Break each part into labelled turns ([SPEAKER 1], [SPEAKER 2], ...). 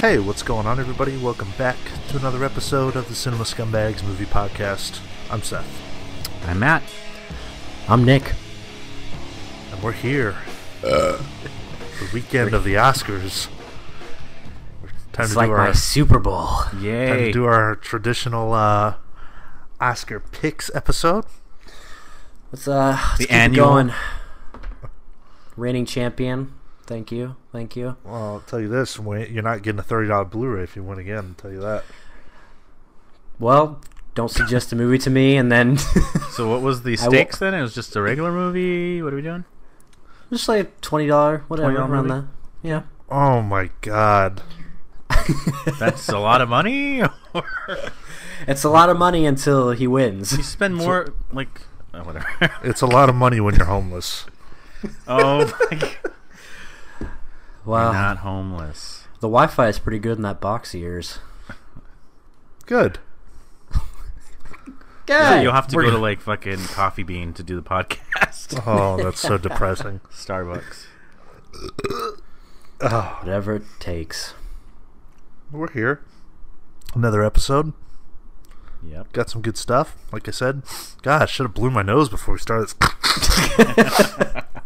[SPEAKER 1] Hey, what's going on, everybody? Welcome back to another episode of the Cinema Scumbags movie podcast. I'm Seth.
[SPEAKER 2] I'm Matt. I'm Nick.
[SPEAKER 1] And we're here. The weekend of the Oscars.
[SPEAKER 2] It's like my Super Bowl.
[SPEAKER 1] Yay. Time to do our traditional Oscar picks episode.
[SPEAKER 2] Let's
[SPEAKER 1] the
[SPEAKER 2] keep
[SPEAKER 1] annual.
[SPEAKER 2] It going. Reigning champion. Thank you.
[SPEAKER 1] Well, I'll tell you this. You're not getting a $30 Blu-ray if you win again. I'll tell you that.
[SPEAKER 2] Well, don't suggest a movie to me and then...
[SPEAKER 3] So what was the stakes then? It was just a regular movie? What are we doing?
[SPEAKER 2] Just like $20, whatever,
[SPEAKER 3] $20
[SPEAKER 2] around
[SPEAKER 3] movie?
[SPEAKER 2] that. Yeah.
[SPEAKER 1] Oh my god.
[SPEAKER 3] That's a lot of money?
[SPEAKER 2] It's a lot of money until he wins.
[SPEAKER 3] You spend more, whatever.
[SPEAKER 1] It's a lot of money when you're homeless.
[SPEAKER 3] Oh my god.
[SPEAKER 2] Wow.
[SPEAKER 3] You're not homeless.
[SPEAKER 2] The Wi-Fi is pretty good in that box of yours.
[SPEAKER 1] Good.
[SPEAKER 3] So you'll have to go to fucking Coffee Bean to do the podcast.
[SPEAKER 1] Oh, that's so depressing.
[SPEAKER 3] Starbucks.
[SPEAKER 1] Oh,
[SPEAKER 2] whatever it takes.
[SPEAKER 1] We're here. Another episode.
[SPEAKER 3] Yep.
[SPEAKER 1] Got some good stuff. Like I said, God, I should have blew my nose before we started this.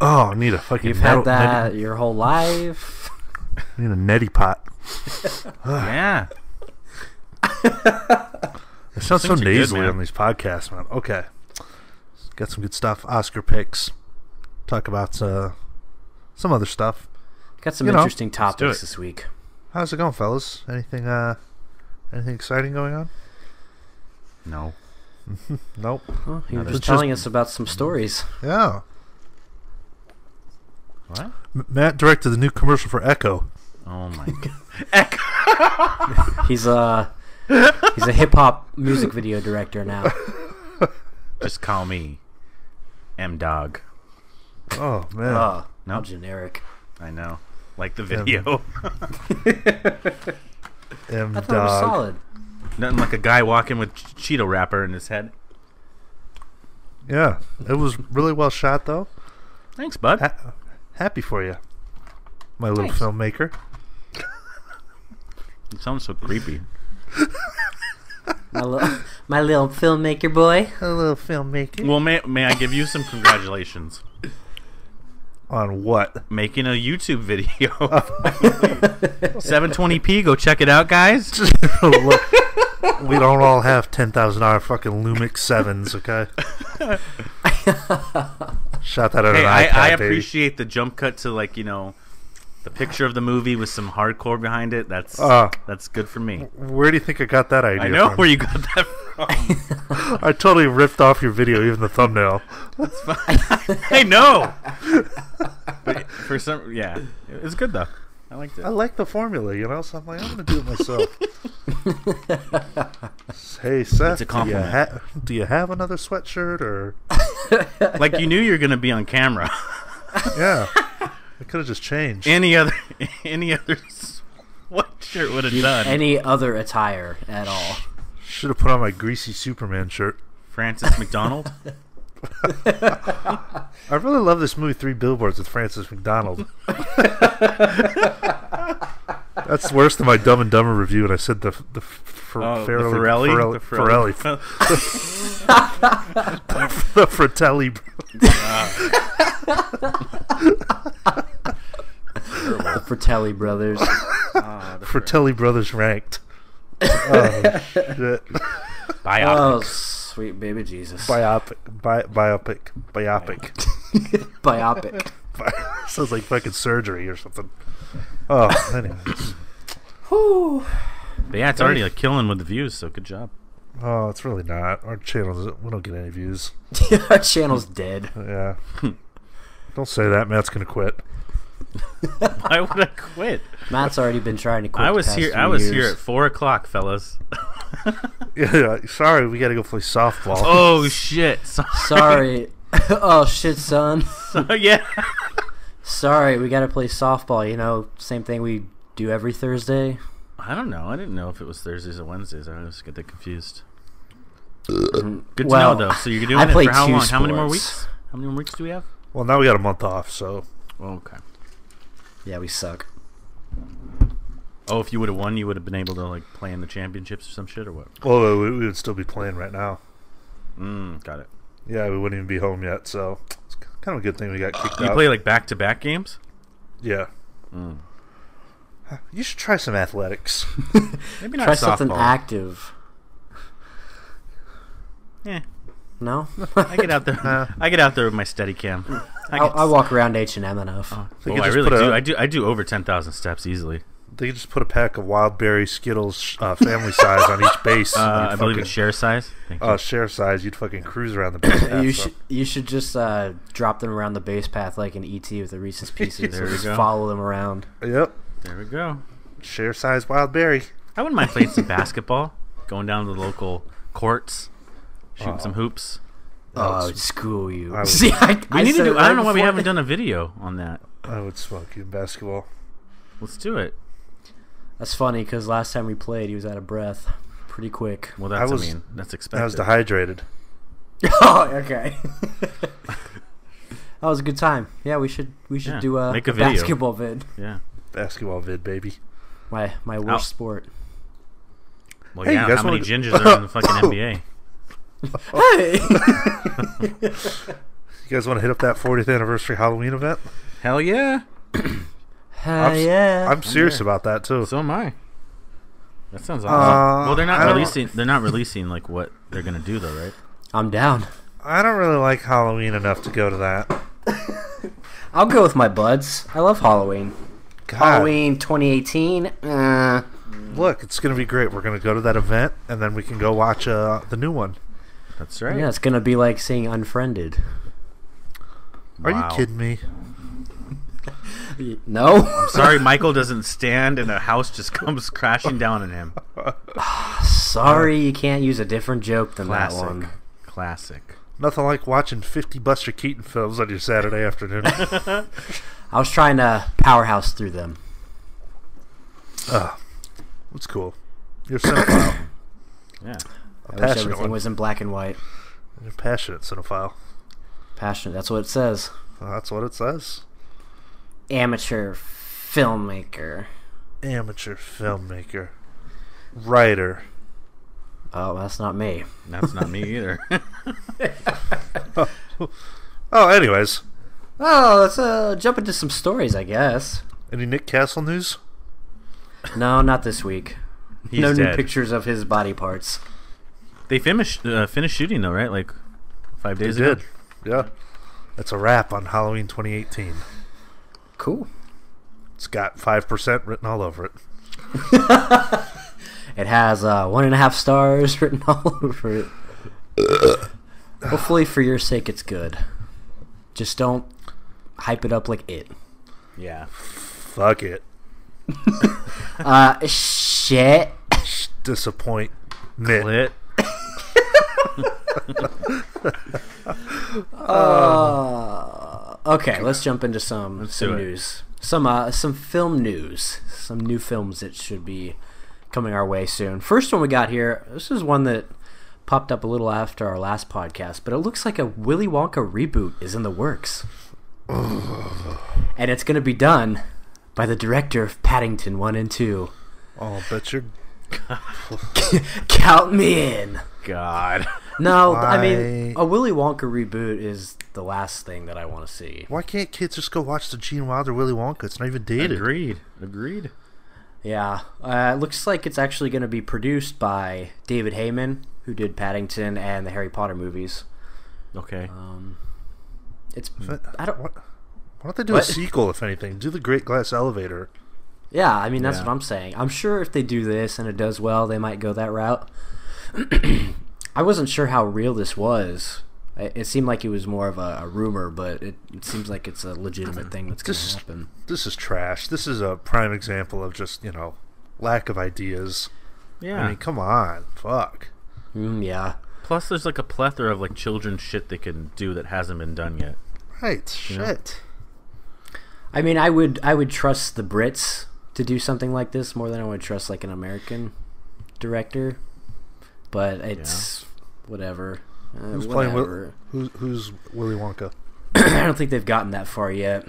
[SPEAKER 1] Oh, I need a fucking...
[SPEAKER 2] You've had that your whole life.
[SPEAKER 1] I need a neti pot.
[SPEAKER 3] Yeah.
[SPEAKER 1] It sounds so nasally
[SPEAKER 3] good,
[SPEAKER 1] on these podcasts, man. Okay. Got some good stuff. Oscar picks. Talk about some other stuff.
[SPEAKER 2] Got some interesting topics this week.
[SPEAKER 1] How's it going, fellas? Anything exciting going on?
[SPEAKER 3] No.
[SPEAKER 1] Nope.
[SPEAKER 2] Well, you were just telling us about some stories.
[SPEAKER 1] Yeah.
[SPEAKER 3] What?
[SPEAKER 1] Matt directed the new commercial for Echo.
[SPEAKER 3] Oh my god. Echo!
[SPEAKER 2] He's a hip hop music video director now.
[SPEAKER 3] Just call me M-Dog.
[SPEAKER 1] Oh, man.
[SPEAKER 2] Oh,
[SPEAKER 3] no?
[SPEAKER 2] How generic.
[SPEAKER 3] I know. Like the video.
[SPEAKER 1] M-Dog.
[SPEAKER 2] I thought it was solid.
[SPEAKER 3] Nothing like a guy walking with Cheeto wrapper in his head.
[SPEAKER 1] Yeah. It was really well shot, though.
[SPEAKER 3] Thanks, bud.
[SPEAKER 1] Happy for you, my little filmmaker.
[SPEAKER 3] You sound so creepy.
[SPEAKER 2] my little filmmaker boy.
[SPEAKER 1] A little filmmaker.
[SPEAKER 3] Well, may I give you some congratulations?
[SPEAKER 1] On what?
[SPEAKER 3] Making a YouTube video. 720p. Go check it out, guys.
[SPEAKER 1] We don't all have $10,000 fucking Lumix 7s, okay? Shot that at an iPad,
[SPEAKER 3] I appreciate the jump cut to the picture of the movie with some hardcore behind it. That's good for me.
[SPEAKER 1] Where do you think I got that idea?
[SPEAKER 3] I know
[SPEAKER 1] from?
[SPEAKER 3] where you got that from.
[SPEAKER 1] I totally ripped off your video, even the thumbnail.
[SPEAKER 3] That's fine. I know. But for some, yeah, it's good though. I liked it.
[SPEAKER 1] I like the formula, so I'm like, I'm gonna do it myself. Hey, Seth,
[SPEAKER 3] it's a compliment.
[SPEAKER 1] Do you have another sweatshirt or?
[SPEAKER 3] Like you knew you were gonna be on camera.
[SPEAKER 1] Yeah, I could have just changed.
[SPEAKER 3] Any other sweatshirt would have done.
[SPEAKER 2] Any other attire at all.
[SPEAKER 1] Should have put on my greasy Superman shirt.
[SPEAKER 3] Francis McDonald.
[SPEAKER 1] I really love this movie, 3 Billboards with Francis McDonald. That's worse than my Dumb and Dumber review, and I said the
[SPEAKER 3] Fratelli.
[SPEAKER 1] The Fratelli.
[SPEAKER 2] The Fratelli brothers.
[SPEAKER 1] Fratelli brothers ranked. Oh shit!
[SPEAKER 3] Biopic.
[SPEAKER 2] Oh sweet baby Jesus!
[SPEAKER 1] Biopic.
[SPEAKER 2] Biopic.
[SPEAKER 1] Sounds like fucking surgery or something. Oh, anyways.
[SPEAKER 2] Whew.
[SPEAKER 3] But yeah, it's already killing with the views. So good job.
[SPEAKER 1] Oh, it's really not. Our channel we don't get any views.
[SPEAKER 2] Our channel's dead.
[SPEAKER 1] Yeah. Don't say that. Matt's gonna quit.
[SPEAKER 3] Why would I quit?
[SPEAKER 2] Matt's already been trying to quit.
[SPEAKER 3] I was here at 4:00, fellas.
[SPEAKER 1] Yeah. Sorry, we gotta go play softball.
[SPEAKER 3] Oh shit!
[SPEAKER 2] Sorry. Oh shit, son.
[SPEAKER 3] Yeah.
[SPEAKER 2] Sorry, we gotta play softball. Same thing we do every Thursday.
[SPEAKER 3] I don't know. I didn't know if it was Thursdays or Wednesdays. I always get that confused. Good to know, though. So you're doing it for how long? How many more weeks? How many more weeks do we have?
[SPEAKER 1] Well, now we got a month off, so.
[SPEAKER 3] Okay.
[SPEAKER 2] Yeah, we suck.
[SPEAKER 3] Oh, if you would have won, you would have been able to like play in the championships or some shit, or what?
[SPEAKER 1] Well, we would still be playing right now.
[SPEAKER 3] Got it.
[SPEAKER 1] Yeah, we wouldn't even be home yet, so it's kind of a good thing we got kicked out.
[SPEAKER 3] You play like back-to-back games?
[SPEAKER 1] Yeah. You should try some athletics.
[SPEAKER 3] Maybe not
[SPEAKER 2] try
[SPEAKER 3] softball.
[SPEAKER 2] something active.
[SPEAKER 3] Yeah.
[SPEAKER 2] No.
[SPEAKER 3] I get out there. I get out there with my Steadicam.
[SPEAKER 2] I walk around H&M enough.
[SPEAKER 3] I really do. I do over 10,000 steps easily.
[SPEAKER 1] They could just put a pack of wild berry Skittles, family size, on each base.
[SPEAKER 3] I believe it's share size.
[SPEAKER 1] Share size. You'd fucking cruise around the base path.
[SPEAKER 2] You should just drop them around the base path like an ET with the Reese's Pieces.
[SPEAKER 3] There we
[SPEAKER 2] just
[SPEAKER 3] go.
[SPEAKER 2] Follow them around.
[SPEAKER 1] Yep.
[SPEAKER 3] There we go.
[SPEAKER 1] Share size wild berry.
[SPEAKER 3] I wouldn't mind playing some basketball. Going down to the local courts, shooting some hoops.
[SPEAKER 2] Oh, screw you.
[SPEAKER 3] I don't know why we haven't done a video on that.
[SPEAKER 1] I would smoke you in basketball.
[SPEAKER 3] Let's do it.
[SPEAKER 2] That's funny because last time we played, he was out of breath pretty quick.
[SPEAKER 3] Well, that's expected.
[SPEAKER 1] I was dehydrated.
[SPEAKER 2] Oh, okay. That was a good time. Yeah, we should do a
[SPEAKER 3] make a video.
[SPEAKER 2] Basketball vid.
[SPEAKER 3] Yeah,
[SPEAKER 1] basketball vid, baby.
[SPEAKER 2] My worst sport.
[SPEAKER 3] Well, hey, how many gingers are in the fucking NBA?
[SPEAKER 2] Hey!
[SPEAKER 1] You guys want to hit up that 40th anniversary Halloween event?
[SPEAKER 3] Hell yeah!
[SPEAKER 1] I'm serious about that too.
[SPEAKER 3] So am I. That sounds awesome. Well, they're not releasing like what they're gonna do though, right?
[SPEAKER 2] I'm down.
[SPEAKER 1] I don't really like Halloween enough to go to that.
[SPEAKER 2] I'll go with my buds. I love Halloween.
[SPEAKER 1] God.
[SPEAKER 2] Halloween 2018.
[SPEAKER 1] Look, it's gonna be great. We're gonna go to that event, and then we can go watch the new one.
[SPEAKER 3] That's right.
[SPEAKER 2] Yeah, it's gonna be like seeing Unfriended.
[SPEAKER 1] Are you kidding me?
[SPEAKER 2] No.
[SPEAKER 3] I'm sorry, Michael doesn't stand and a house just comes crashing down on him.
[SPEAKER 2] Sorry, you can't use a different joke than that one.
[SPEAKER 3] Classic.
[SPEAKER 1] Nothing like watching 50 Buster Keaton films on your Saturday afternoon.
[SPEAKER 2] I was trying to powerhouse through them.
[SPEAKER 1] That's cool. You're a cinephile.
[SPEAKER 3] Yeah.
[SPEAKER 2] I wish everything was in black and white.
[SPEAKER 1] You're a passionate cinephile.
[SPEAKER 2] Passionate, that's what it says.
[SPEAKER 1] That's what it says.
[SPEAKER 2] Amateur filmmaker.
[SPEAKER 1] Amateur filmmaker. Writer.
[SPEAKER 2] Oh, that's not me.
[SPEAKER 3] That's not me either.
[SPEAKER 1] Anyways.
[SPEAKER 2] Oh, let's jump into some stories, I guess.
[SPEAKER 1] Any Nick Castle news?
[SPEAKER 2] No, not this week.
[SPEAKER 3] He's
[SPEAKER 2] no
[SPEAKER 3] dead.
[SPEAKER 2] New pictures of his body parts.
[SPEAKER 3] They finished shooting though, right? Like 5 days ago.
[SPEAKER 1] Did. Yeah. That's a wrap on Halloween 2018.
[SPEAKER 2] Cool.
[SPEAKER 1] It's got 5% written all over it.
[SPEAKER 2] It has 1.5 stars written all over it. Hopefully, for your sake, it's good. Just don't hype it up like it.
[SPEAKER 3] Yeah.
[SPEAKER 1] Fuck it.
[SPEAKER 2] Shit.
[SPEAKER 1] Disappointment.
[SPEAKER 3] Clit.
[SPEAKER 2] Okay, let's jump into some news. Some film news. Some new films that should be coming our way soon. First one we got here, this is one that popped up a little after our last podcast, but it looks like a Willy Wonka reboot is in the works. And it's going to be done by the director of Paddington 1 and 2.
[SPEAKER 1] Oh, bet you're...
[SPEAKER 2] Count me in.
[SPEAKER 3] God.
[SPEAKER 2] No, I mean, a Willy Wonka reboot is the last thing that I want to see.
[SPEAKER 1] Why can't kids just go watch the Gene Wilder Willy Wonka? It's not even dated.
[SPEAKER 3] Agreed.
[SPEAKER 2] Yeah. It looks like it's actually going to be produced by David Heyman, who did Paddington and the Harry Potter movies.
[SPEAKER 3] Okay.
[SPEAKER 1] Why don't they do a sequel, if anything? Do The Great Glass Elevator.
[SPEAKER 2] Yeah, I mean, that's what I'm saying. I'm sure if they do this and it does well, they might go that route. I wasn't sure how real this was. It seemed like it was more of a rumor, but it seems like it's a legitimate thing that's going to happen.
[SPEAKER 1] This is trash. This is a prime example of just, lack of ideas.
[SPEAKER 3] Yeah.
[SPEAKER 1] I mean, come on. Fuck.
[SPEAKER 2] Yeah.
[SPEAKER 3] Plus, there's like a plethora of like children's shit they can do that hasn't been done yet.
[SPEAKER 1] Right. Shit.
[SPEAKER 2] I mean, I would trust the Brits to do something like this more than I would trust like an American director. But it's whatever.
[SPEAKER 1] Who's
[SPEAKER 2] whatever.
[SPEAKER 1] playing? Who's Willy Wonka?
[SPEAKER 2] I don't think they've gotten that far yet.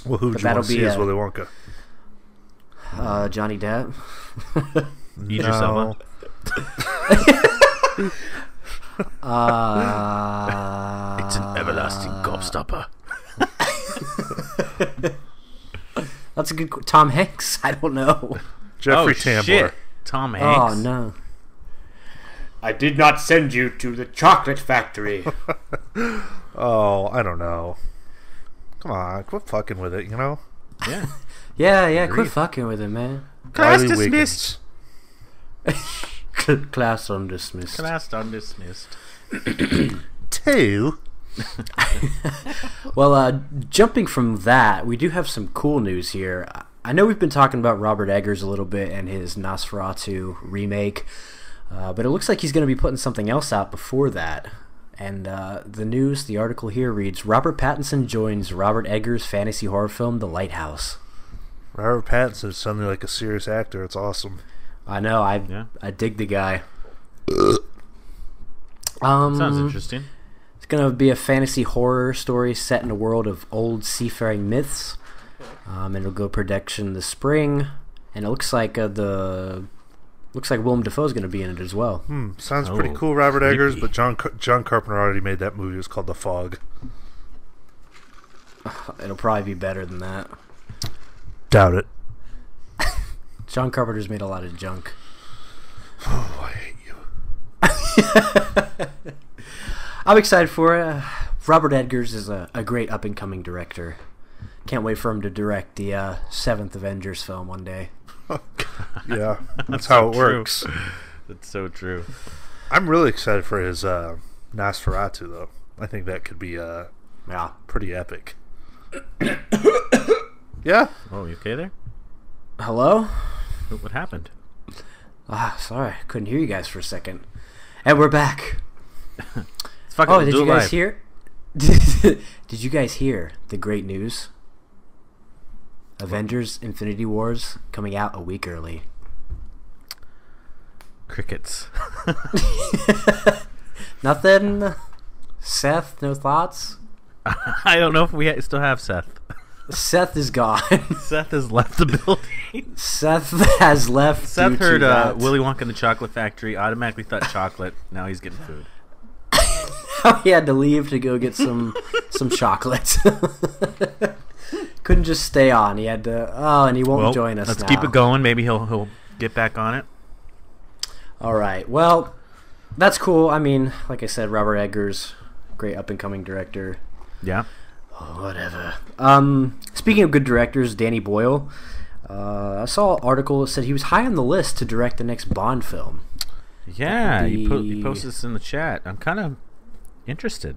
[SPEAKER 1] Well, who do you want to see as Willy Wonka?
[SPEAKER 2] Johnny Depp.
[SPEAKER 3] Idris Elba. It's an everlasting gobstopper.
[SPEAKER 2] That's a good. Tom Hanks. I don't know.
[SPEAKER 1] Jeffrey Tambor.
[SPEAKER 3] Shit. Tom Hanks.
[SPEAKER 2] Oh no.
[SPEAKER 4] I did not send you to the chocolate factory.
[SPEAKER 1] Oh, I don't know. Come on, quit fucking with it, you know?
[SPEAKER 3] Yeah.
[SPEAKER 2] Yeah, quit fucking with it, man.
[SPEAKER 3] Class
[SPEAKER 1] Riley
[SPEAKER 3] dismissed.
[SPEAKER 2] Class undismissed.
[SPEAKER 3] Class undismissed.
[SPEAKER 1] 2.
[SPEAKER 2] Well, jumping from that, we do have some cool news here. I know we've been talking about Robert Eggers a little bit and his Nosferatu remake, but it looks like he's going to be putting something else out before that. And the article here reads, Robert Pattinson joins Robert Eggers' fantasy horror film, The Lighthouse.
[SPEAKER 1] Robert Pattinson is suddenly like a serious actor. It's awesome.
[SPEAKER 2] I know. I dig the guy.
[SPEAKER 3] Sounds interesting.
[SPEAKER 2] It's going to be a fantasy horror story set in a world of old seafaring myths. And it'll go production this spring. And it looks like Willem Dafoe's going to be in it as well.
[SPEAKER 1] Sounds pretty cool, Robert Eggers, but John Carpenter already made that movie. It's called The Fog.
[SPEAKER 2] It'll probably be better than that.
[SPEAKER 1] Doubt it.
[SPEAKER 2] John Carpenter's made a lot of junk.
[SPEAKER 1] Oh, I hate you.
[SPEAKER 2] I'm excited for it. Robert Eggers is a great up-and-coming director. Can't wait for him to direct the 7th Avengers film one day.
[SPEAKER 1] Yeah, that's how it works.
[SPEAKER 3] That's so true.
[SPEAKER 1] I'm really excited for his Nosferatu, though. I think that could be pretty epic. Yeah.
[SPEAKER 3] Oh, you okay there?
[SPEAKER 2] Hello?
[SPEAKER 3] What happened?
[SPEAKER 2] Sorry, I couldn't hear you guys for a second. And we're back.
[SPEAKER 3] It's fucking
[SPEAKER 2] did you guys
[SPEAKER 3] live.
[SPEAKER 2] hear? Did you guys hear the great news? Avengers Infinity Wars coming out a week early.
[SPEAKER 3] Crickets.
[SPEAKER 2] Nothing? Seth, no thoughts?
[SPEAKER 3] I don't know if we still have Seth.
[SPEAKER 2] Seth is gone.
[SPEAKER 3] Seth has left the building.
[SPEAKER 2] Seth has left.
[SPEAKER 3] Seth heard Willy Wonka and the Chocolate Factory, automatically thought chocolate. Now he's getting food.
[SPEAKER 2] He had to leave to go get some chocolate. Couldn't just stay on. He had to. Oh, and he won't join us.
[SPEAKER 3] Let's
[SPEAKER 2] now.
[SPEAKER 3] keep it going. Maybe he'll get back on it.
[SPEAKER 2] All right. Well, that's cool. I mean, like I said, Robert Eggers, great up and coming director.
[SPEAKER 3] Yeah.
[SPEAKER 2] Oh, whatever. Speaking of good directors, Danny Boyle. I saw an article that said he was high on the list to direct the next Bond film.
[SPEAKER 3] Yeah, he posted this in the chat. I'm kind of interested.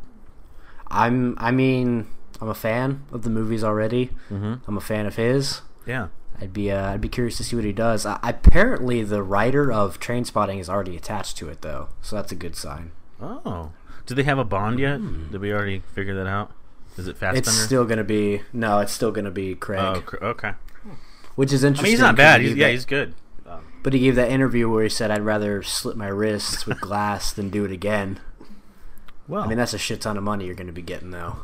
[SPEAKER 2] I'm a fan of the movies already. Mm-hmm. I'm a fan of his.
[SPEAKER 3] Yeah.
[SPEAKER 2] I'd be curious to see what he does. Apparently, the writer of Trainspotting is already attached to it, though, so that's a good sign.
[SPEAKER 3] Oh. Do they have a Bond yet? Did we already figure that out? Is it Fassbender?
[SPEAKER 2] It's still going to be Craig.
[SPEAKER 3] Oh, okay.
[SPEAKER 2] Which is interesting.
[SPEAKER 3] I mean, he's not bad. He's good.
[SPEAKER 2] But he gave that interview where he said, I'd rather slit my wrists with glass than do it again. Well, I mean, that's a shit ton of money you're going to be getting, though.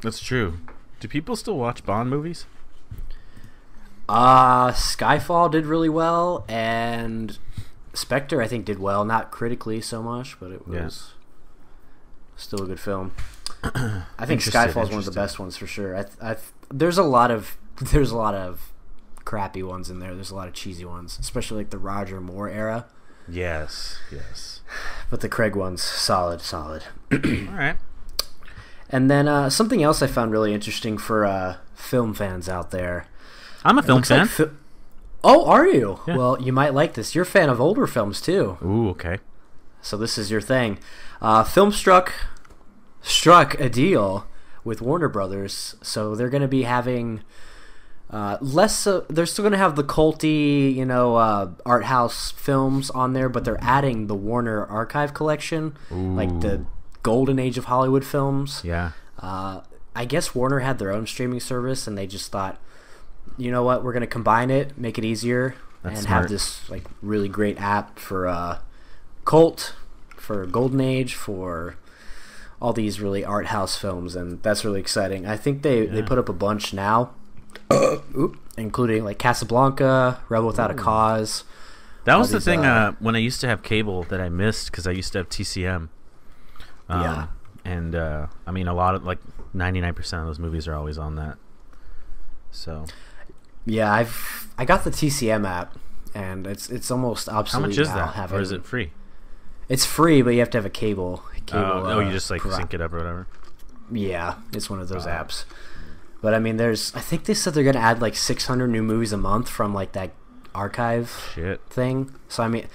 [SPEAKER 3] That's true. Do people still watch Bond movies?
[SPEAKER 2] Skyfall did really well, and Spectre, I think, did well. Not critically so much, but it was still a good film. I think Skyfall is one of the best ones for sure. There's a lot of crappy ones in there. There's a lot of cheesy ones, especially like the Roger Moore era.
[SPEAKER 3] Yes.
[SPEAKER 2] But the Craig one's solid.
[SPEAKER 3] All right.
[SPEAKER 2] And then something else I found really interesting for film fans out there.
[SPEAKER 3] I'm a film fan.
[SPEAKER 2] Oh, are you?
[SPEAKER 3] Yeah.
[SPEAKER 2] Well, you might like this. You're a fan of older films too.
[SPEAKER 3] Ooh, okay.
[SPEAKER 2] So this is your thing. Film struck a deal with Warner Brothers, so they're going to be having less. They're still going to have the culty, art house films on there, but they're adding the Warner Archive collection, like the golden age of Hollywood films.
[SPEAKER 3] Yeah.
[SPEAKER 2] I guess Warner had their own streaming service, and they just thought, you know what, we're going to combine it, make it easier, and
[SPEAKER 3] smart.
[SPEAKER 2] have this like really great app for cult, for golden age, for all these really art house films, and that's really exciting. I think they put up a bunch now. including like Casablanca, Rebel Without a Cause.
[SPEAKER 3] That was the thing when I used to have cable that I missed because I used to have TCM. And I mean, a lot of like 99% of those movies are always on that. So.
[SPEAKER 2] Yeah, I got the TCM app, and it's almost obsolete.
[SPEAKER 3] How much is that? Or is it free?
[SPEAKER 2] It's free, but you have to have a cable.
[SPEAKER 3] You just like sync it up or whatever.
[SPEAKER 2] Yeah, it's one of those apps. But I mean, I think they said they're gonna add like 600 new movies a month from like that archive thing. So I mean,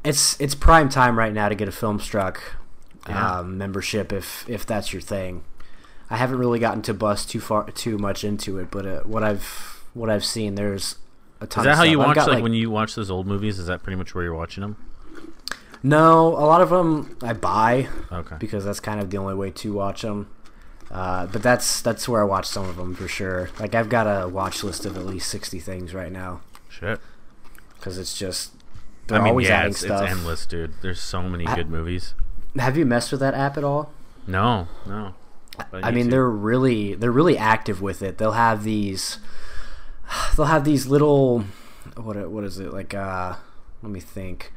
[SPEAKER 2] it's prime time right now to get a Filmstruck membership if that's your thing. I haven't really gotten to bust too much into it, but what I've seen, there's a ton.
[SPEAKER 3] Is that
[SPEAKER 2] of
[SPEAKER 3] how
[SPEAKER 2] stuff.
[SPEAKER 3] you watch like when you watch those old movies? Is that pretty much where you're watching them?
[SPEAKER 2] No, a lot of them I buy because that's kind of the only way to watch them. But that's where I watch some of them for sure. Like I've got a watch list of at least 60 things right now.
[SPEAKER 3] Shit.
[SPEAKER 2] Because it's just they're always adding stuff.
[SPEAKER 3] It's endless, dude. There's so many good movies.
[SPEAKER 2] Have you messed with that app at all?
[SPEAKER 3] No.
[SPEAKER 2] I mean, they're really active with it. They'll have these little what is it like? Let me think.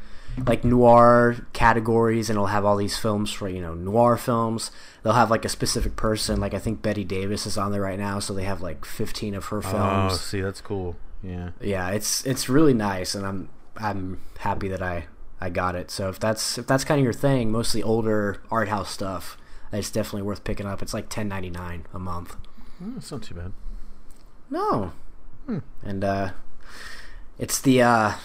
[SPEAKER 2] Like noir categories, and it'll have all these films for noir films. They'll have like a specific person. Like I think Bette Davis is on there right now, so they have like 15 of her films.
[SPEAKER 3] Oh, see, that's cool.
[SPEAKER 2] Yeah, it's really nice, and I'm happy that I got it. So if that's kind of your thing, mostly older art house stuff, it's definitely worth picking up. It's like $10.99 a month.
[SPEAKER 3] That's not too bad.
[SPEAKER 2] No, and it's the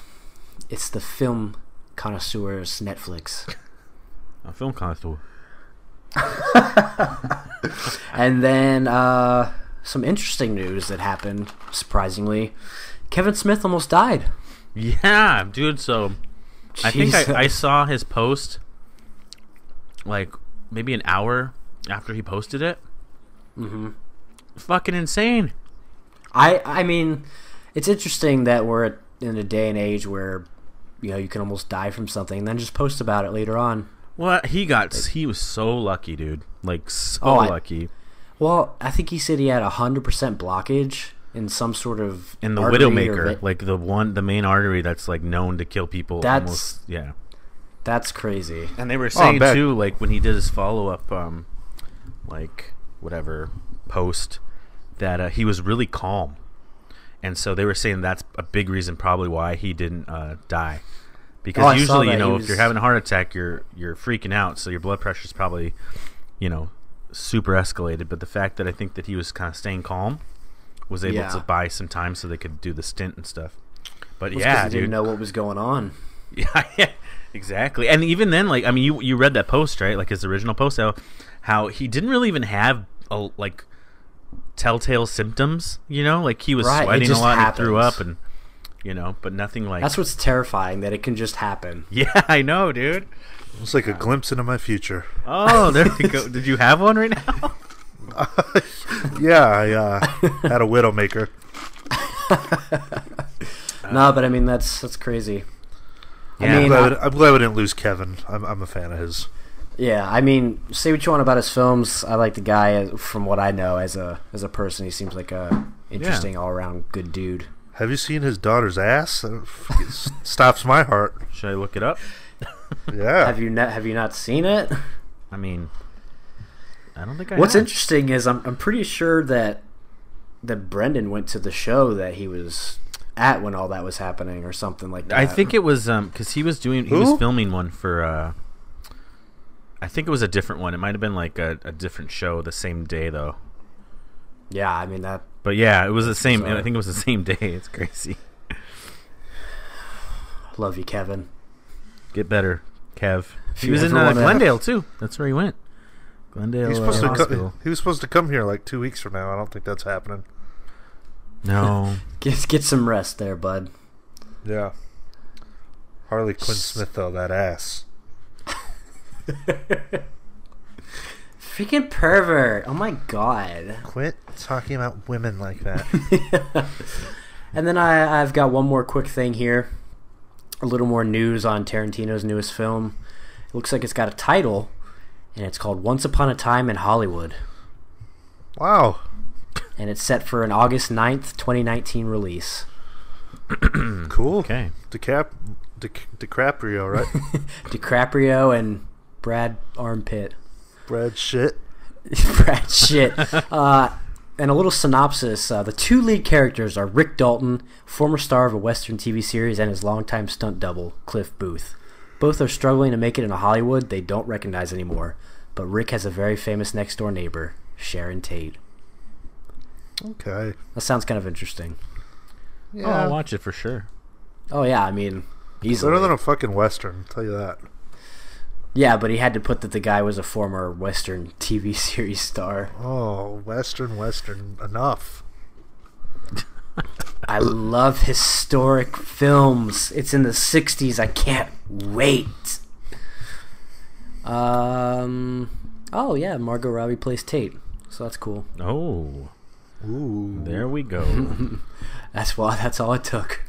[SPEAKER 2] film connoisseurs Netflix.
[SPEAKER 3] A film connoisseur.
[SPEAKER 2] And then some interesting news that happened, surprisingly. Kevin Smith almost died.
[SPEAKER 3] Yeah, dude, so I think I saw his post like maybe an hour after he posted it.
[SPEAKER 2] Mm-hmm.
[SPEAKER 3] Fucking insane.
[SPEAKER 2] I mean, it's interesting that we're in a day and age where you can almost die from something and then just post about it later on.
[SPEAKER 3] Well, he was so lucky, dude. Like lucky.
[SPEAKER 2] Well, I think he said he had 100% blockage in some sort of
[SPEAKER 3] in the Widowmaker, like the main artery that's like known to kill people. That's
[SPEAKER 2] crazy.
[SPEAKER 3] And they were saying too, like when he did his follow up, like whatever post, that he was really calm, and so they were saying that's a big reason probably why he didn't die. Because usually, if you're having a heart attack, you're freaking out, so your blood pressure's probably, super escalated. But the fact that I think that he was kind of staying calm was able to buy some time so they could do the stint and stuff. But
[SPEAKER 2] he
[SPEAKER 3] dude,
[SPEAKER 2] didn't know what was going on.
[SPEAKER 3] Yeah, exactly. And even then, like, I mean, you read that post, right? Like his original post, how he didn't really even have like telltale symptoms. Like he was sweating a lot, and he threw up, and but nothing like.
[SPEAKER 2] That's what's terrifying, that it can just happen.
[SPEAKER 3] Yeah, I know, dude.
[SPEAKER 1] It's like a glimpse into my future.
[SPEAKER 3] Oh, there you go. Did you have one right now?
[SPEAKER 1] Yeah, I had a Widowmaker.
[SPEAKER 2] No, but I mean that's crazy.
[SPEAKER 3] Yeah.
[SPEAKER 1] I'm glad we didn't lose Kevin. I'm a fan of his.
[SPEAKER 2] Yeah, I mean, say what you want about his films. I like the guy. From what I know, as a person, he seems like a interesting all around good dude.
[SPEAKER 1] Have you seen his daughter's ass? It stops my heart.
[SPEAKER 3] Should I look it up?
[SPEAKER 1] Yeah.
[SPEAKER 2] Have you not seen it?
[SPEAKER 3] I mean, I don't think I
[SPEAKER 2] What's
[SPEAKER 3] have.
[SPEAKER 2] interesting is I'm pretty sure that Brendan went to the show that he was at when all that was happening or something like that.
[SPEAKER 3] I think it was because he was filming one for I think it was a different one. It might have been like a different show the same day though.
[SPEAKER 2] Yeah, I mean that.
[SPEAKER 3] But yeah, it was the same. I think it was the same day. It's crazy.
[SPEAKER 2] Love you, Kevin.
[SPEAKER 3] Get better, Kev. He was in Glendale too. That's where he went. Glendale.
[SPEAKER 1] He was supposed to come here like 2 weeks from now. I don't think that's happening.
[SPEAKER 3] No.
[SPEAKER 2] Get some rest there, bud.
[SPEAKER 1] Yeah. Harley Quinn Smith though, that ass.
[SPEAKER 2] Freaking pervert. Oh my god.
[SPEAKER 1] Quit talking about women like that.
[SPEAKER 2] And then I've got one more quick thing here. A little more news on Tarantino's newest film. It looks like it's got a title, and it's called Once Upon a Time in Hollywood.
[SPEAKER 1] Wow.
[SPEAKER 2] and it's set for an August 9th, 2019 release.
[SPEAKER 1] Cool.
[SPEAKER 3] Okay.
[SPEAKER 1] DiCaprio, right?
[SPEAKER 2] DiCaprio and Brad Armpit.
[SPEAKER 1] Brad shit.
[SPEAKER 2] Brad shit. And a little synopsis. The two lead characters are Rick Dalton, former star of a Western TV series, and his longtime stunt double, Cliff Booth. Both are struggling to make it in a Hollywood they don't recognize anymore, but Rick has a very famous next-door neighbor, Sharon Tate.
[SPEAKER 1] Okay.
[SPEAKER 2] That sounds kind of interesting.
[SPEAKER 3] Oh, I'll watch it for sure.
[SPEAKER 2] Oh, yeah, I mean, easily.
[SPEAKER 1] Better than a fucking Western, I'll tell you that.
[SPEAKER 2] Yeah, but he had to put that the guy was a former Western TV series star.
[SPEAKER 1] Oh, Western, enough.
[SPEAKER 2] I love historic films. It's in the 60s. I can't wait. Oh, yeah, Margot Robbie plays Tate, so that's cool.
[SPEAKER 3] Oh.
[SPEAKER 1] Ooh.
[SPEAKER 3] There we go.
[SPEAKER 2] That's all it took.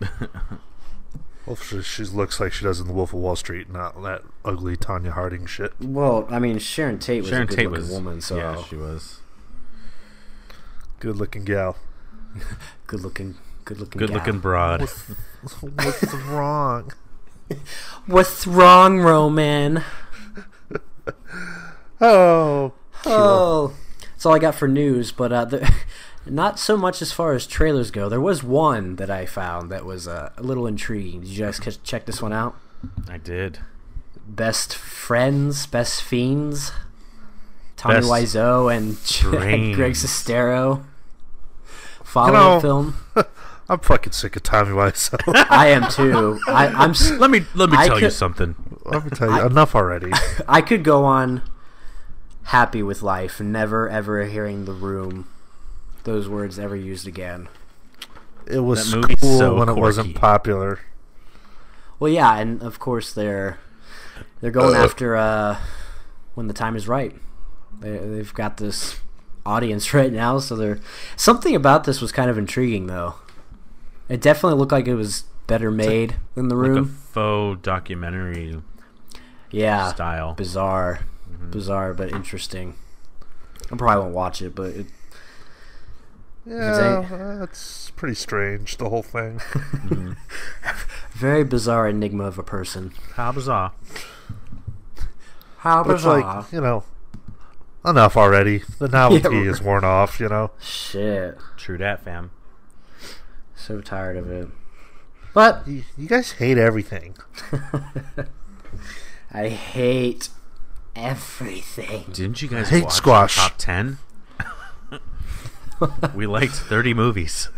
[SPEAKER 1] Well, she looks like she does in The Wolf of Wall Street, not that ugly Tanya Harding shit.
[SPEAKER 2] Well, I mean, Sharon Tate was a good-looking woman, so...
[SPEAKER 3] Yeah, she was.
[SPEAKER 1] Good-looking gal.
[SPEAKER 2] Good-looking
[SPEAKER 3] broad.
[SPEAKER 1] What's wrong?
[SPEAKER 2] What's wrong, Roman?
[SPEAKER 1] Oh.
[SPEAKER 2] That's all I got for news, but not so much as far as trailers go. There was one that I found that was a little intriguing. Did you guys check this one out?
[SPEAKER 3] I did.
[SPEAKER 2] Best Friends, Best Fiends, Tommy Wiseau and Greg Sestero. Follow-up film.
[SPEAKER 1] I'm fucking sick of Tommy Wiseau.
[SPEAKER 2] I am too.
[SPEAKER 3] Let me tell you something.
[SPEAKER 1] Let me tell you, enough already.
[SPEAKER 2] I could go on happy with life, never ever hearing those words ever used again.
[SPEAKER 1] It was
[SPEAKER 3] That
[SPEAKER 1] cool
[SPEAKER 3] movie's so
[SPEAKER 1] when it
[SPEAKER 3] quirky.
[SPEAKER 1] wasn't popular.
[SPEAKER 2] Well, yeah, and of course they're going after when the time is right. They've got this audience right now, so something about this was kind of intriguing, though. It definitely looked like it was better made than The Room.
[SPEAKER 3] Like a faux documentary style.
[SPEAKER 2] Bizarre.
[SPEAKER 3] Mm-hmm.
[SPEAKER 2] Bizarre, but interesting. I probably won't watch it, but...
[SPEAKER 1] That's pretty strange, the whole thing.
[SPEAKER 3] Mm-hmm.
[SPEAKER 2] Very bizarre enigma of a person.
[SPEAKER 3] How bizarre.
[SPEAKER 2] How
[SPEAKER 1] But it's
[SPEAKER 2] bizarre.
[SPEAKER 1] like, enough already. The novelty is worn off,
[SPEAKER 2] Shit.
[SPEAKER 3] True dat, fam.
[SPEAKER 2] So tired of it. But...
[SPEAKER 1] You guys hate everything.
[SPEAKER 2] I hate everything.
[SPEAKER 3] Didn't you guys
[SPEAKER 1] hate
[SPEAKER 3] watch
[SPEAKER 1] squash.
[SPEAKER 3] Top 10? We liked 30 movies.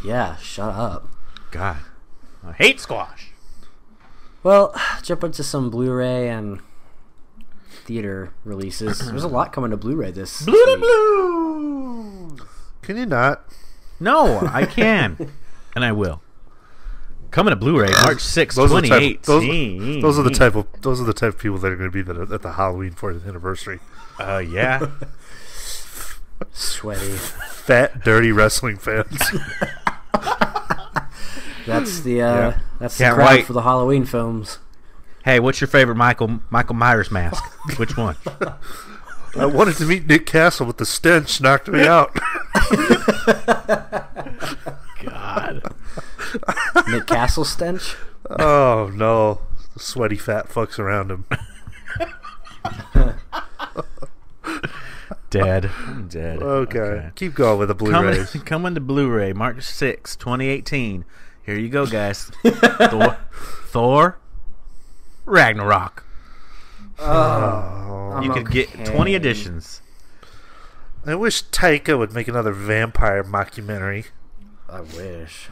[SPEAKER 2] Yeah, shut up.
[SPEAKER 3] God. I hate squash.
[SPEAKER 2] Well, jump into some Blu-ray and theater releases. There's a lot coming to Blu-ray this week.
[SPEAKER 3] Blue.
[SPEAKER 1] Can you not?
[SPEAKER 3] No, I can. And I will. Coming to Blu-ray March 6th,
[SPEAKER 1] Those are the type-
[SPEAKER 3] 2018.
[SPEAKER 1] Those are the type of people that are going to be at the Halloween 40th anniversary.
[SPEAKER 3] Yeah.
[SPEAKER 2] Sweaty.
[SPEAKER 1] Fat, dirty wrestling fans.
[SPEAKER 2] That's the that's the
[SPEAKER 3] Can't
[SPEAKER 2] crowd
[SPEAKER 3] wait.
[SPEAKER 2] for the Halloween films.
[SPEAKER 3] Hey, what's your favorite Michael Myers mask? Which one?
[SPEAKER 1] I wanted to meet Nick Castle, but the stench knocked me out.
[SPEAKER 3] God.
[SPEAKER 2] Nick Castle stench?
[SPEAKER 1] Oh no, the sweaty fat fucks around him.
[SPEAKER 3] Dead. I'm dead.
[SPEAKER 1] Okay. Keep going with the Blu-rays.
[SPEAKER 3] Coming to Blu-ray March 6th, 2018. Here you go, guys. Thor Ragnarok.
[SPEAKER 1] Oh,
[SPEAKER 3] You could get 20 editions.
[SPEAKER 1] I wish Taika would make another vampire mockumentary.
[SPEAKER 2] I wish.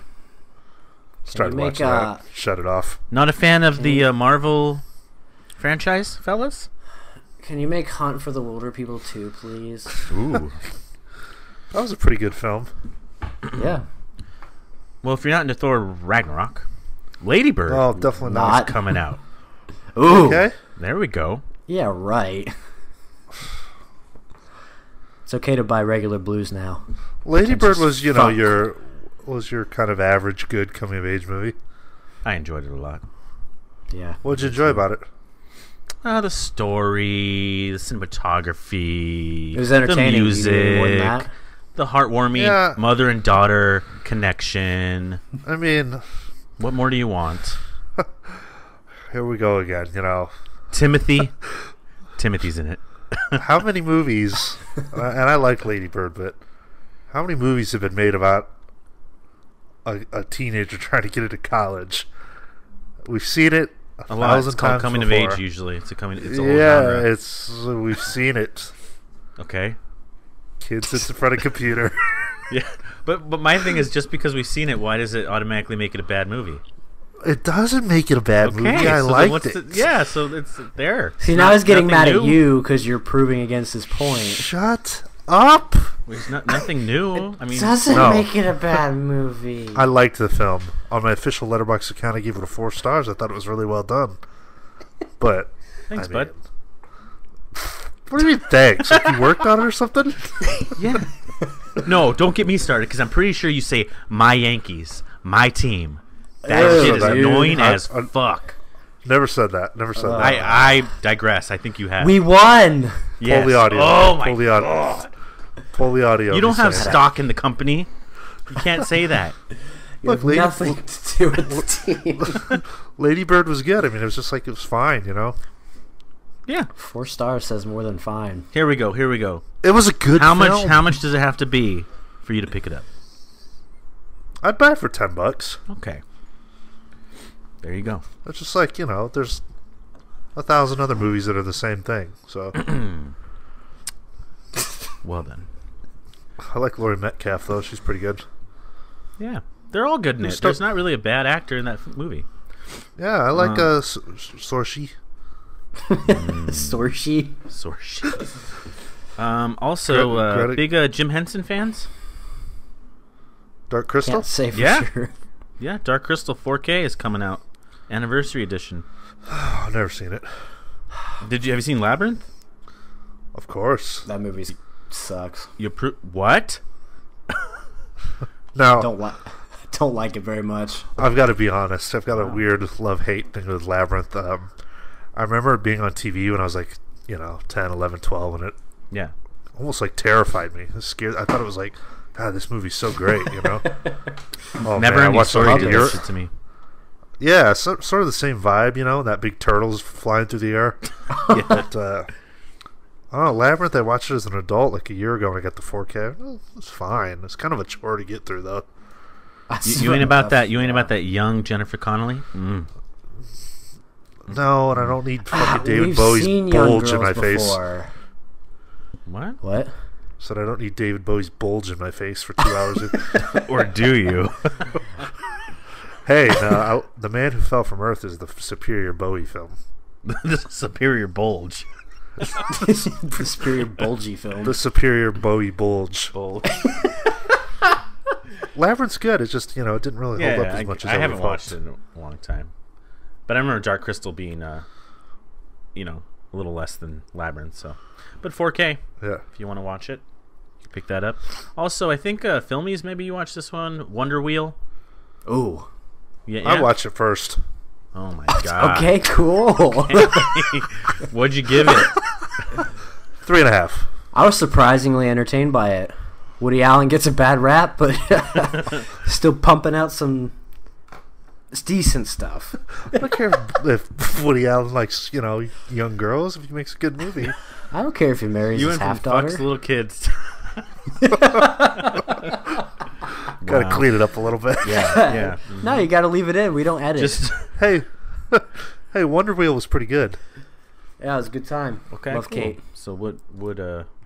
[SPEAKER 1] Started
[SPEAKER 2] you make,
[SPEAKER 1] watching that. Shut it off.
[SPEAKER 3] Not a fan of the Marvel franchise, fellas?
[SPEAKER 2] Can you make Hunt for the Wilder People 2, please?
[SPEAKER 3] Ooh.
[SPEAKER 1] That was a pretty good film.
[SPEAKER 2] Yeah.
[SPEAKER 3] Well, if you're not into Thor Ragnarok, Lady Bird
[SPEAKER 1] Oh, definitely
[SPEAKER 2] Not.
[SPEAKER 1] not.
[SPEAKER 3] is coming out.
[SPEAKER 2] Ooh.
[SPEAKER 1] Okay.
[SPEAKER 3] There we go.
[SPEAKER 2] Yeah, right. It's okay to buy regular blues now.
[SPEAKER 1] Lady Bird was,
[SPEAKER 2] fuck.
[SPEAKER 1] your kind of average good coming of age movie.
[SPEAKER 3] I enjoyed it a lot.
[SPEAKER 2] Yeah.
[SPEAKER 1] What'd you enjoy about it?
[SPEAKER 3] The story, the cinematography,
[SPEAKER 2] It was entertaining.
[SPEAKER 3] the
[SPEAKER 2] You needed more than
[SPEAKER 3] music.
[SPEAKER 2] that?
[SPEAKER 3] the heartwarming mother and daughter connection.
[SPEAKER 1] I mean,
[SPEAKER 3] what more do you want?
[SPEAKER 1] Here we go again.
[SPEAKER 3] Timothy's in it.
[SPEAKER 1] How many movies? And I like Lady Bird, but how many movies have been made about a teenager trying to get into college? We've seen it a
[SPEAKER 3] lot.
[SPEAKER 1] thousand
[SPEAKER 3] it's called
[SPEAKER 1] times
[SPEAKER 3] coming
[SPEAKER 1] before.
[SPEAKER 3] of age. Usually, it's a whole genre.
[SPEAKER 1] We've seen it.
[SPEAKER 3] Okay.
[SPEAKER 1] Kid sits in front of a computer.
[SPEAKER 3] Yeah, but my thing is, just because we've seen it, why does it automatically make it a bad movie?
[SPEAKER 1] It doesn't make it a bad movie. I
[SPEAKER 3] so
[SPEAKER 1] liked it.
[SPEAKER 3] So it's there.
[SPEAKER 2] See, now he's getting mad at you because you're proving against his point.
[SPEAKER 1] Shut up.
[SPEAKER 3] There's nothing new. I mean,
[SPEAKER 2] Doesn't make it a bad movie.
[SPEAKER 1] I liked the film. On my official Letterboxd account, I gave it a 4 stars. I thought it was really well done. But
[SPEAKER 3] thanks, bud.
[SPEAKER 1] What do you mean, thanks? Like you worked on it or something?
[SPEAKER 3] Yeah. No, don't get me started, because I'm pretty sure you say my Yankees, my team. That shit is annoying as fuck.
[SPEAKER 1] Never said that. Never said that.
[SPEAKER 3] I digress. I think you have.
[SPEAKER 2] We won.
[SPEAKER 3] Yes.
[SPEAKER 1] Pull the audio.
[SPEAKER 3] Oh my
[SPEAKER 1] God. Pull the audio.
[SPEAKER 3] You don't have stock in the company. You can't say that.
[SPEAKER 2] Look, nothing to do with the team.
[SPEAKER 1] Lady Bird was good. I mean, it was just like, it was fine,
[SPEAKER 3] Yeah.
[SPEAKER 2] 4 stars says more than fine.
[SPEAKER 3] Here we go.
[SPEAKER 1] It was a good film.
[SPEAKER 3] How much does it have to be for you to pick it up?
[SPEAKER 1] I'd buy it for $10.
[SPEAKER 3] Okay. There you go.
[SPEAKER 1] It's just like, there's 1,000 other movies that are the same thing. So
[SPEAKER 3] well then.
[SPEAKER 1] I like Laurie Metcalf though. She's pretty good.
[SPEAKER 3] Yeah. They're all good in it. There's not really a bad actor in that movie.
[SPEAKER 1] Yeah, I like Sorshi.
[SPEAKER 2] Sorshi.
[SPEAKER 3] Also, big Jim Henson fans.
[SPEAKER 1] Dark Crystal.
[SPEAKER 2] Can't say for sure.
[SPEAKER 3] Yeah, Dark Crystal 4K is coming out, anniversary edition.
[SPEAKER 1] I've never seen it.
[SPEAKER 3] Have you seen Labyrinth?
[SPEAKER 1] Of course.
[SPEAKER 2] That movie sucks.
[SPEAKER 3] What?
[SPEAKER 1] No,
[SPEAKER 2] don't like it very much.
[SPEAKER 1] I've got to be honest. I've got a weird love-hate thing with Labyrinth. I remember it being on TV when I was like, 10, 11, 12, and it almost like terrified me. It scared. I thought it was like, God, this movie's so great, Oh,
[SPEAKER 3] Never
[SPEAKER 1] man,
[SPEAKER 3] ending story did this shit to me.
[SPEAKER 1] Yeah, sort of the same vibe, that big turtle's flying through the air. But, I don't know, Labyrinth, I watched it as an adult like a year ago when I got the 4K. Well, it's fine. It's kind of a chore to get through, though.
[SPEAKER 3] You ain't about that. You ain't about that young Jennifer Connelly.
[SPEAKER 1] No, and I don't need fucking David Bowie's bulge in my face.
[SPEAKER 3] What?
[SPEAKER 1] Said I don't need David Bowie's bulge in my face for 2 hours.
[SPEAKER 3] Or do you?
[SPEAKER 1] Hey, The Man Who Fell from Earth is the superior Bowie film.
[SPEAKER 3] The superior bulge.
[SPEAKER 2] The superior bulgy film.
[SPEAKER 1] The superior Bowie bulge. Labyrinth's good. It's just, it didn't really hold up as much as I
[SPEAKER 3] haven't watched it in a long time. But I remember Dark Crystal being, a little less than Labyrinth. So, but 4K.
[SPEAKER 1] Yeah.
[SPEAKER 3] If you want to watch it, you can pick that up. Also, I think Filmies, maybe you watch this one, Wonder Wheel.
[SPEAKER 2] Ooh.
[SPEAKER 3] Yeah.
[SPEAKER 1] I watched it first.
[SPEAKER 3] Oh my god.
[SPEAKER 2] Okay, cool.
[SPEAKER 3] What'd you give it?
[SPEAKER 1] 3.5.
[SPEAKER 2] I was surprisingly entertained by it. Woody Allen gets a bad rap, but still pumping out some decent stuff.
[SPEAKER 1] I don't care if Woody Allen likes, young girls. If he makes a good movie.
[SPEAKER 2] I don't care if he marries his half-daughter.
[SPEAKER 3] Fucks little kids.
[SPEAKER 1] Gotta clean it up a little bit.
[SPEAKER 3] Yeah.
[SPEAKER 2] No, you gotta leave it in. We don't edit.
[SPEAKER 1] Hey, Wonder Wheel was pretty good.
[SPEAKER 2] Yeah, it was a good time.
[SPEAKER 3] Okay,
[SPEAKER 2] Love
[SPEAKER 3] cool.
[SPEAKER 2] Kate.
[SPEAKER 3] So would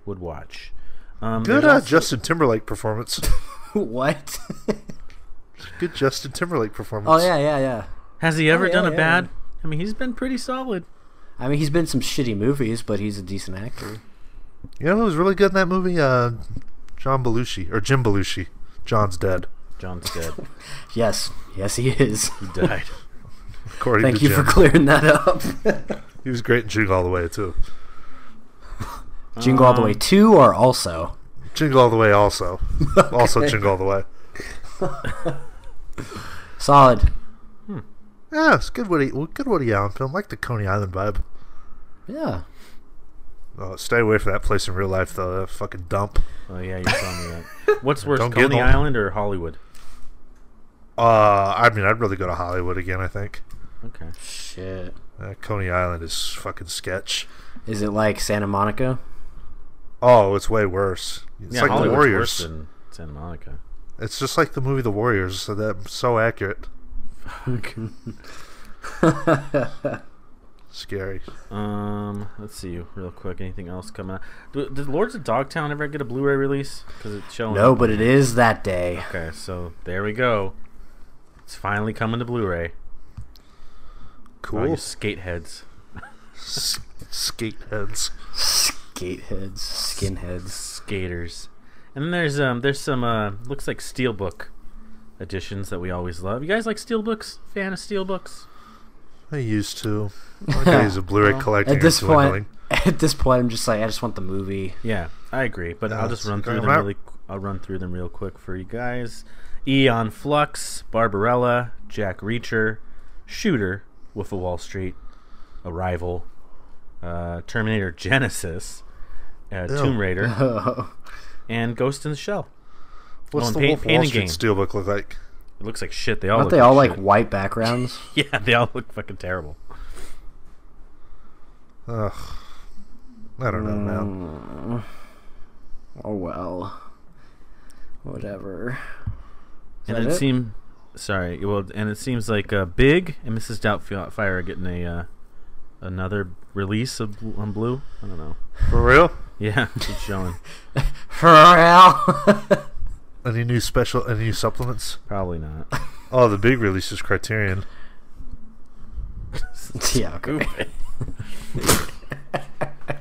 [SPEAKER 3] watch.
[SPEAKER 1] Good Justin Timberlake performance.
[SPEAKER 2] What?
[SPEAKER 1] Good Justin Timberlake performance.
[SPEAKER 2] Oh yeah.
[SPEAKER 3] Has he ever done a bad? I mean, he's been pretty solid.
[SPEAKER 2] I mean, he's been in some shitty movies, but he's a decent actor.
[SPEAKER 1] You know who was really good in that movie? Jim Belushi. John's dead.
[SPEAKER 3] John's dead.
[SPEAKER 2] Yes, he is.
[SPEAKER 3] He died.
[SPEAKER 2] Thank you for clearing that up.
[SPEAKER 1] He was great in Jingle All the Way, too.
[SPEAKER 2] Jingle All the Way 2 or also?
[SPEAKER 1] Jingle All the Way also. Okay. Also Jingle All the Way.
[SPEAKER 2] Solid.
[SPEAKER 1] Yeah, it's good Woody Allen film. Like the Coney Island vibe.
[SPEAKER 2] Yeah.
[SPEAKER 1] Oh, stay away from that place in real life, though. That fucking dump.
[SPEAKER 3] Oh yeah, you're telling me that. What's worse, Coney Island or Hollywood?
[SPEAKER 1] I mean, I'd rather go to Hollywood again, I think.
[SPEAKER 3] Okay.
[SPEAKER 2] Shit.
[SPEAKER 1] Coney Island is fucking sketch.
[SPEAKER 2] Is it like Santa Monica?
[SPEAKER 1] Oh, it's way worse. It's like
[SPEAKER 3] Hollywood's
[SPEAKER 1] The Warriors.
[SPEAKER 3] Worse than Santa Monica.
[SPEAKER 1] It's just like the movie The Warriors. So that's so accurate. Scary.
[SPEAKER 3] Let's see real quick. Anything else coming out? Did Lords of Dogtown ever get a Blu-ray release? Because it's showing.
[SPEAKER 2] No, but it is that day.
[SPEAKER 3] Okay, so there we go. It's finally coming to Blu-ray.
[SPEAKER 1] Cool.
[SPEAKER 3] Oh, you skate heads.
[SPEAKER 1] Skate heads.
[SPEAKER 2] Skate heads. Skinheads.
[SPEAKER 3] Skaters. And then there's some looks like steelbook editions that we always love. You guys like steelbooks? Fan of steelbooks?
[SPEAKER 1] I used to. My days of Blu-ray collecting
[SPEAKER 2] at this
[SPEAKER 1] are
[SPEAKER 2] point, at this point, I'm just like, I just want the movie.
[SPEAKER 3] Yeah, I agree. But I'll just run through them I'll run through them real quick for you guys. Eon Flux, Barbarella, Jack Reacher, Shooter, Wolf of Wall Street, Arrival, Terminator Genesis, Tomb Raider, and Ghost in the Shell.
[SPEAKER 1] What's the Wolf of Wall Street steelbook look like?
[SPEAKER 3] It looks like shit. They all
[SPEAKER 2] Aren't
[SPEAKER 3] look
[SPEAKER 2] they all
[SPEAKER 3] like
[SPEAKER 2] like white backgrounds?
[SPEAKER 3] Yeah, they all look fucking terrible.
[SPEAKER 1] Ugh. I don't know, man.
[SPEAKER 2] Oh well. Whatever.
[SPEAKER 3] And it seems seems like Big and Mrs. Doubtfire are getting another release on Blue. I don't know.
[SPEAKER 1] For real?
[SPEAKER 3] Yeah, it's showing.
[SPEAKER 2] For real?
[SPEAKER 1] Any new supplements?
[SPEAKER 3] Probably not.
[SPEAKER 1] Oh, the big release is Criterion.
[SPEAKER 2] Yeah, okay.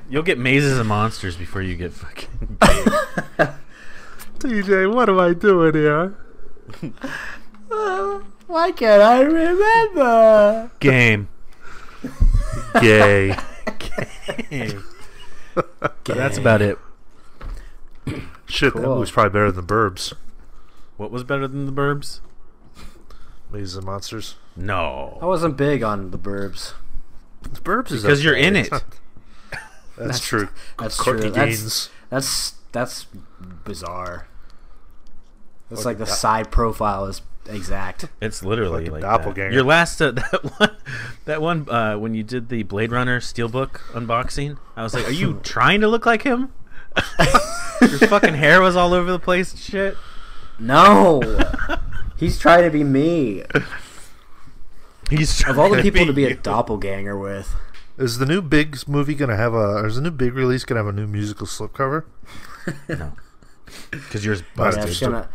[SPEAKER 3] You'll get Mazes and Monsters before you get fucking Big.
[SPEAKER 1] TJ, what am I doing here?
[SPEAKER 2] Why can't I remember?
[SPEAKER 3] Game.
[SPEAKER 1] Gay.
[SPEAKER 3] Gay. That's about it.
[SPEAKER 1] Shit, that movie's probably better than The Burbs.
[SPEAKER 3] What was better than The Burbs?
[SPEAKER 1] Mazes and Monsters.
[SPEAKER 3] No.
[SPEAKER 2] I wasn't big on The Burbs.
[SPEAKER 1] The Burbs is
[SPEAKER 3] because you're in it.
[SPEAKER 1] That's true.
[SPEAKER 2] That's
[SPEAKER 1] Corky
[SPEAKER 2] true.
[SPEAKER 1] Gaines.
[SPEAKER 2] That's bizarre. It's like the side profile is exact.
[SPEAKER 3] It's literally like
[SPEAKER 1] doppelganger.
[SPEAKER 3] That. Your last that one when you did the Blade Runner Steelbook unboxing, I was like, "Are you trying to look like him?" Your fucking hair was all over the place and shit.
[SPEAKER 2] No, he's trying to be me.
[SPEAKER 3] He's
[SPEAKER 2] of all the people to be a doppelganger with.
[SPEAKER 1] Is the new Big movie gonna have is the new Big release gonna have a new musical slipcover?
[SPEAKER 3] No, because yours busted.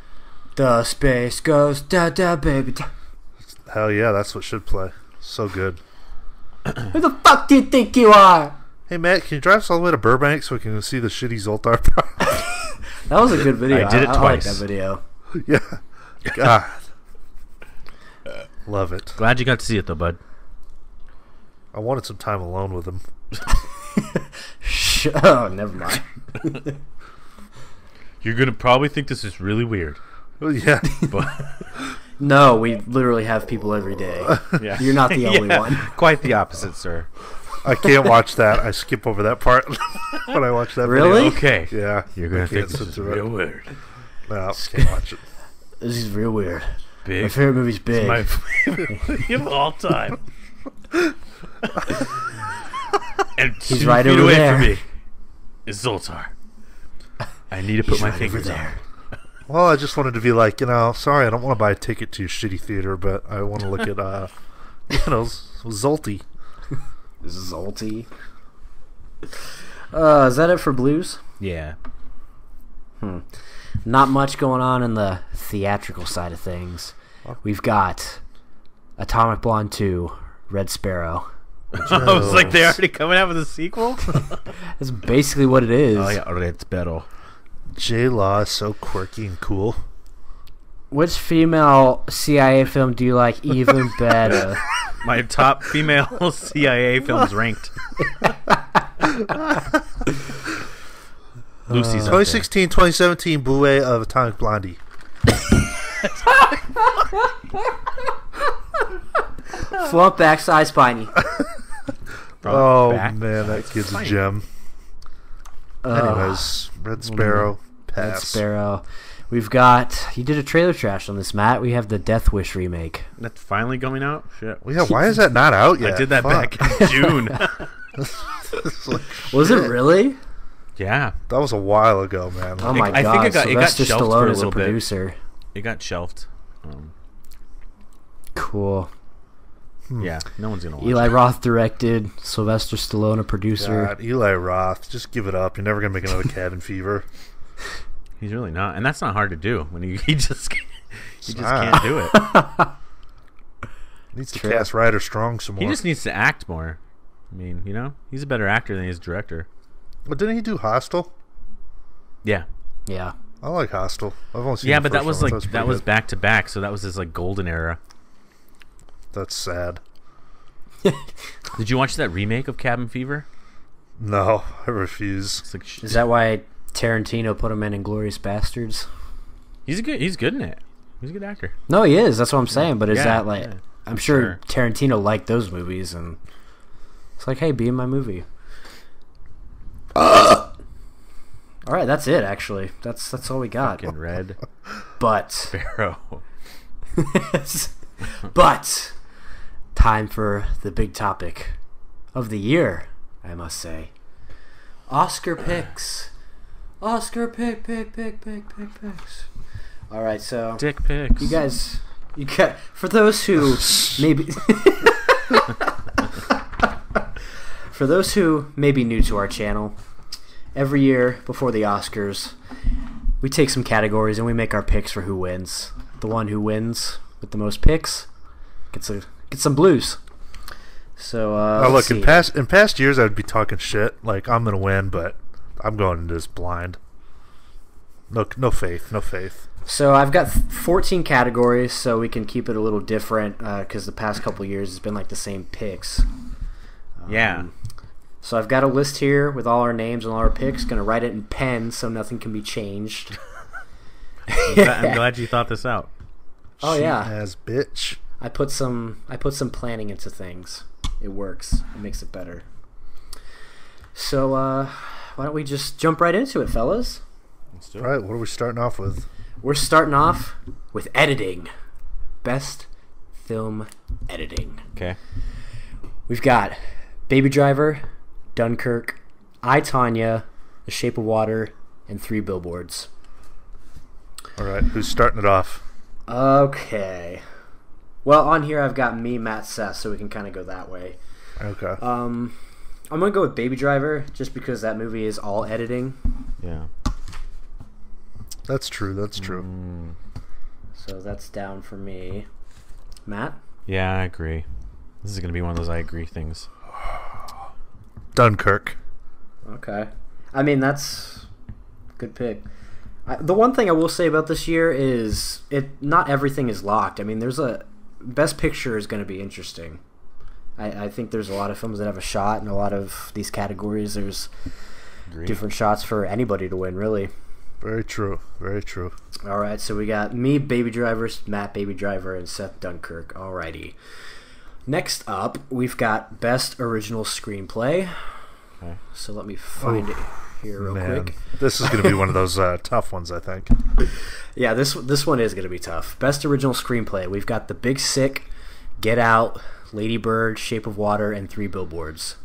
[SPEAKER 2] The space goes da da baby. Da.
[SPEAKER 1] Hell yeah, that's what should play. So good.
[SPEAKER 2] Who the fuck do you think you are?
[SPEAKER 1] Hey Matt, can you drive us all the way to Burbank so we can see the shitty Zoltar?
[SPEAKER 2] That was a good video.
[SPEAKER 3] I did it twice.
[SPEAKER 2] I like that video.
[SPEAKER 1] Yeah. God. Love it.
[SPEAKER 3] Glad you got to see it though, bud.
[SPEAKER 1] I wanted some time alone with him.
[SPEAKER 2] Oh, never mind.
[SPEAKER 3] You're gonna probably think this is really weird.
[SPEAKER 1] Oh, yeah.
[SPEAKER 3] But
[SPEAKER 2] no, we literally have people every day.
[SPEAKER 3] Yeah.
[SPEAKER 2] You're not the only one.
[SPEAKER 3] Quite the opposite, sir.
[SPEAKER 1] I can't watch that. I skip over that part when I watch that
[SPEAKER 2] really?
[SPEAKER 1] video.
[SPEAKER 3] Okay.
[SPEAKER 1] Yeah.
[SPEAKER 3] You're going to think this is real weird.
[SPEAKER 1] No, I can't watch it.
[SPEAKER 2] This is real weird.
[SPEAKER 3] Big.
[SPEAKER 2] My favorite movie's Big.
[SPEAKER 3] It's my favorite movie of all time. And
[SPEAKER 2] he's right over
[SPEAKER 3] away
[SPEAKER 2] there.
[SPEAKER 3] from me is Zoltar. I need to put my finger there.
[SPEAKER 1] Well, I just wanted to be like, sorry, I don't want to buy a ticket to your shitty theater, but I want to look at, Zolty.
[SPEAKER 2] Zolty. Is that it for blues?
[SPEAKER 3] Yeah.
[SPEAKER 2] Not much going on in the theatrical side of things. We've got Atomic Blonde 2, Red Sparrow.
[SPEAKER 3] I was like, they already coming out with a sequel?
[SPEAKER 2] That's basically what it is.
[SPEAKER 3] Oh, yeah, Red Sparrow.
[SPEAKER 1] J-Law is so quirky and cool.
[SPEAKER 2] Which female CIA film do you like even better?
[SPEAKER 3] My top female CIA films ranked. Lucy's
[SPEAKER 1] 2016-2017 Blu-ray of Atomic Blondie.
[SPEAKER 2] Flump backside spiny.
[SPEAKER 1] Oh, man, that kid's a gem. Anyways, Red Sparrow, pass.
[SPEAKER 2] Red Sparrow. We've got... You did a trailer trash on this, Matt. We have the Death Wish remake.
[SPEAKER 3] That's finally coming out? Shit.
[SPEAKER 1] Well, yeah, why is that not out yet?
[SPEAKER 3] I did that back in June.
[SPEAKER 2] Was it really?
[SPEAKER 3] Yeah.
[SPEAKER 1] That was a while ago, man.
[SPEAKER 2] Oh my god.
[SPEAKER 3] I think it got
[SPEAKER 2] Sylvester
[SPEAKER 3] shelved
[SPEAKER 2] Stallone
[SPEAKER 3] for a
[SPEAKER 2] is
[SPEAKER 3] little
[SPEAKER 2] a producer.
[SPEAKER 3] bit. It got shelved.
[SPEAKER 2] Cool.
[SPEAKER 3] Yeah, no one's going to watch
[SPEAKER 2] Eli
[SPEAKER 3] it.
[SPEAKER 2] Roth directed. Sylvester Stallone a producer.
[SPEAKER 1] God, Eli Roth, just give it up. You're never going to make another Cabin Fever.
[SPEAKER 3] He's really not. And that's not hard to do when he just can't do it.
[SPEAKER 1] Needs to cast Ryder Strong some more.
[SPEAKER 3] He just needs to act more. I mean, he's a better actor than he's a director.
[SPEAKER 1] Well, didn't he do Hostel?
[SPEAKER 3] Yeah.
[SPEAKER 2] Yeah.
[SPEAKER 1] I like Hostel. I've only seen
[SPEAKER 3] Yeah,
[SPEAKER 1] the
[SPEAKER 3] but that
[SPEAKER 1] first
[SPEAKER 3] was
[SPEAKER 1] one.
[SPEAKER 3] that was back to back, so that was his golden era.
[SPEAKER 1] That's sad.
[SPEAKER 3] Did you watch that remake of Cabin Fever?
[SPEAKER 1] No, I refuse.
[SPEAKER 2] Is that why Tarantino put him in Inglourious Bastards?
[SPEAKER 3] He's good in it. He's a good actor.
[SPEAKER 2] No, he is. That's what I'm saying. But is that
[SPEAKER 3] yeah,
[SPEAKER 2] I'm sure Tarantino liked those movies, and it's like, hey, be in my movie. All right, that's it. Actually, that's all we got.
[SPEAKER 3] Fucking Red
[SPEAKER 2] But
[SPEAKER 3] Sparrow.
[SPEAKER 2] but time for the big topic of the year, I must say. Oscar picks. Oscar picks. All right, so
[SPEAKER 3] Dick pics.
[SPEAKER 2] you guys, for those who maybe for those who may be new to our channel, every year before the Oscars, we take some categories and we make our picks for who wins. The one who wins with the most picks gets some blues. So
[SPEAKER 1] Look, in past years I'd be talking shit like I'm gonna win, but I'm going into this blind. No faith.
[SPEAKER 2] So I've got 14 categories, so we can keep it a little different because the past couple years has been like the same picks.
[SPEAKER 3] Yeah.
[SPEAKER 2] So I've got a list here with all our names and all our picks. Going to write it in pen so nothing can be changed.
[SPEAKER 3] I'm glad you thought this out.
[SPEAKER 2] Oh yeah,
[SPEAKER 1] as bitch.
[SPEAKER 2] I put some planning into things. It works. It makes it better. So why don't we just jump right into it, fellas?
[SPEAKER 3] Let's do it.
[SPEAKER 1] All right, what are we starting off with?
[SPEAKER 2] We're starting off with editing. Best film editing.
[SPEAKER 3] Okay.
[SPEAKER 2] We've got Baby Driver, Dunkirk, I, Tonya, The Shape of Water, and 3 Billboards.
[SPEAKER 1] All right, who's starting it off?
[SPEAKER 2] Okay. Well, on here I've got me, Matt, Seth, so we can kind of go that way.
[SPEAKER 1] Okay.
[SPEAKER 2] I'm going to go with Baby Driver just because that movie is all editing.
[SPEAKER 3] Yeah.
[SPEAKER 1] That's true.
[SPEAKER 2] So that's down for me. Matt?
[SPEAKER 3] Yeah, I agree. This is going to be one of those I agree things.
[SPEAKER 1] Dunkirk.
[SPEAKER 2] Okay. I mean, that's a good pick. The one thing I will say about this year is not everything is locked. I mean, there's a Best Picture is going to be interesting. I think there's a lot of films that have a shot, and a lot of these categories there's different shots for anybody to win, really.
[SPEAKER 1] Very true.
[SPEAKER 2] All right, so we got me, Baby Driver, Matt, Baby Driver, and Seth, Dunkirk. Alrighty. Next up, we've got Best Original Screenplay. Okay. So let me find it here real quick.
[SPEAKER 1] This is going to be one of those tough ones, I think.
[SPEAKER 2] Yeah, this one is going to be tough. Best Original Screenplay. We've got The Big Sick, Get Out, Lady Bird, Shape of Water, and 3 Billboards.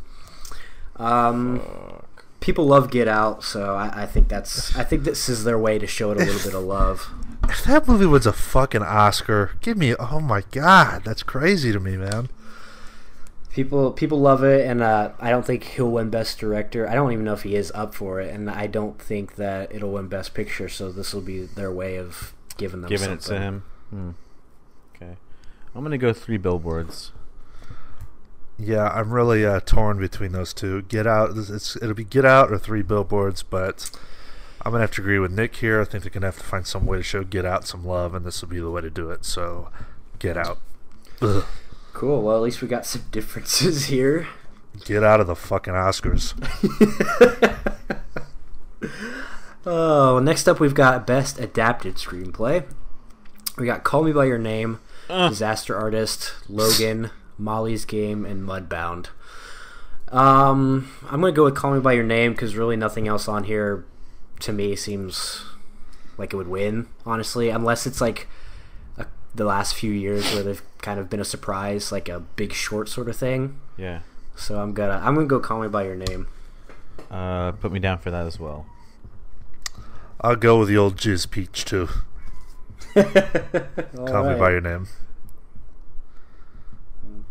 [SPEAKER 2] People love Get Out, so I think this is their way to show it a little bit of love.
[SPEAKER 1] If that movie was a fucking Oscar, oh my god, that's crazy to me, man.
[SPEAKER 2] People love it, and I don't think he'll win Best Director. I don't even know if he is up for it, and I don't think that it'll win Best Picture, so this will be their way of giving something.
[SPEAKER 3] It to him. Okay. I'm going to go 3 Billboards.
[SPEAKER 1] Yeah, I'm really torn between those two. Get Out, it'll be Get Out or 3 Billboards, but I'm going to have to agree with Nick here. I think they're going to have to find some way to show Get Out some love, and this will be the way to do it. So, Get Out. Ugh.
[SPEAKER 2] Cool. Well, at least we got some differences here.
[SPEAKER 1] Get out of the fucking Oscars.
[SPEAKER 2] Oh, next up we've got Best Adapted Screenplay. We got Call Me By Your Name, Disaster Artist, Logan, Molly's Game, and Mudbound. I'm gonna go with Call Me by Your Name because really nothing else on here to me seems like it would win. Honestly, unless it's like the last few years where they've kind of been a surprise, like a Big Short sort of thing.
[SPEAKER 3] Yeah.
[SPEAKER 2] So I'm gonna go Call Me by Your Name.
[SPEAKER 3] Put me down for that as well.
[SPEAKER 1] I'll go with the old Jizz Peach too. Call Me by Your Name.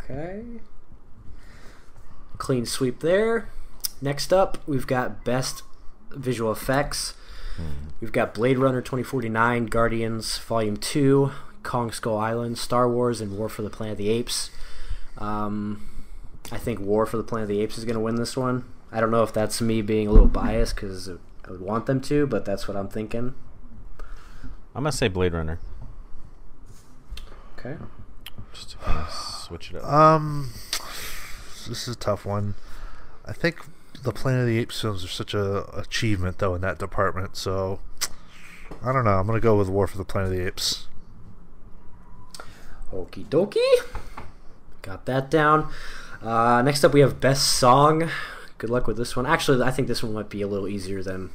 [SPEAKER 2] Okay. Clean sweep there. Next up, we've got Best Visual Effects. We've got Blade Runner 2049, Guardians Volume 2, Kong Skull Island, Star Wars, and War for the Planet of the Apes. I think War for the Planet of the Apes is going to win this one. I don't know if that's me being a little biased because I would want them to, but that's what I'm thinking.
[SPEAKER 3] I'm going to say Blade Runner.
[SPEAKER 2] Okay.
[SPEAKER 3] Just to kind of switch it up.
[SPEAKER 1] This is a tough one. I think the Planet of the Apes films are such a achievement, though, in that department. So, I don't know. I'm going to go with War for the Planet of the Apes.
[SPEAKER 2] Okie dokie. Got that down. Next up, we have Best Song. Good luck with this one. Actually, I think this one might be a little easier than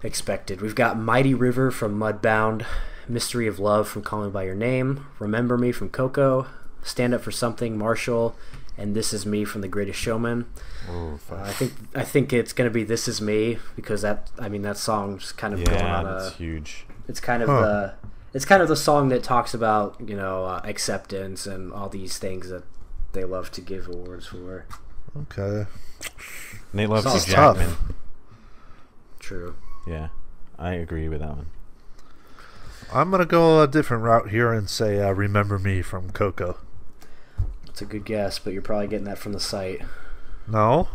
[SPEAKER 2] expected. We've got Mighty River from Mudbound, Mystery of Love from Call Me by Your Name, Remember Me from Coco, Stand Up for Something, Marshall, and This Is Me from The Greatest Showman.
[SPEAKER 3] Oh,
[SPEAKER 2] I think it's going to be This Is Me because that song's kind of going on
[SPEAKER 3] that's huge.
[SPEAKER 2] It's kind of the song that talks about, acceptance and all these things that they love to give awards for.
[SPEAKER 1] Okay.
[SPEAKER 3] Nate loves Hugh Jackman.
[SPEAKER 1] Tough.
[SPEAKER 2] True.
[SPEAKER 3] Yeah, I agree with that one.
[SPEAKER 1] I'm going to go a different route here and say Remember Me from Coco.
[SPEAKER 2] It's a good guess, but you're probably getting that from the site.
[SPEAKER 1] No.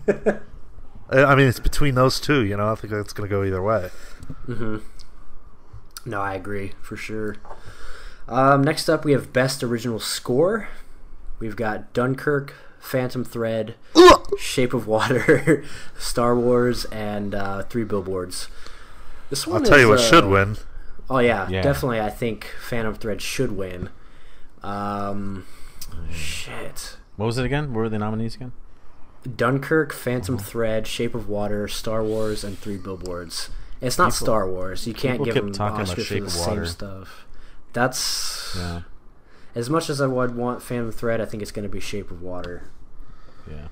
[SPEAKER 1] I mean, it's between those two, I think it's going to go either way.
[SPEAKER 2] Mm-hmm. No, I agree, for sure. Next up, we have Best Original Score. We've got Dunkirk, Phantom Thread, Shape of Water, Star Wars, and 3 Billboards. This one
[SPEAKER 1] I'll tell you what should win.
[SPEAKER 2] Oh, yeah, definitely. I think Phantom Thread should win. Shit.
[SPEAKER 3] What was it again? What were the nominees again?
[SPEAKER 2] Dunkirk, Phantom Thread, Shape of Water, Star Wars, and 3 Billboards. It's not Star Wars. You can't give them Oscars for the same stuff. That's...
[SPEAKER 3] Yeah.
[SPEAKER 2] As much as I would want Phantom Thread, I think it's going to be Shape of Water.
[SPEAKER 3] Yeah.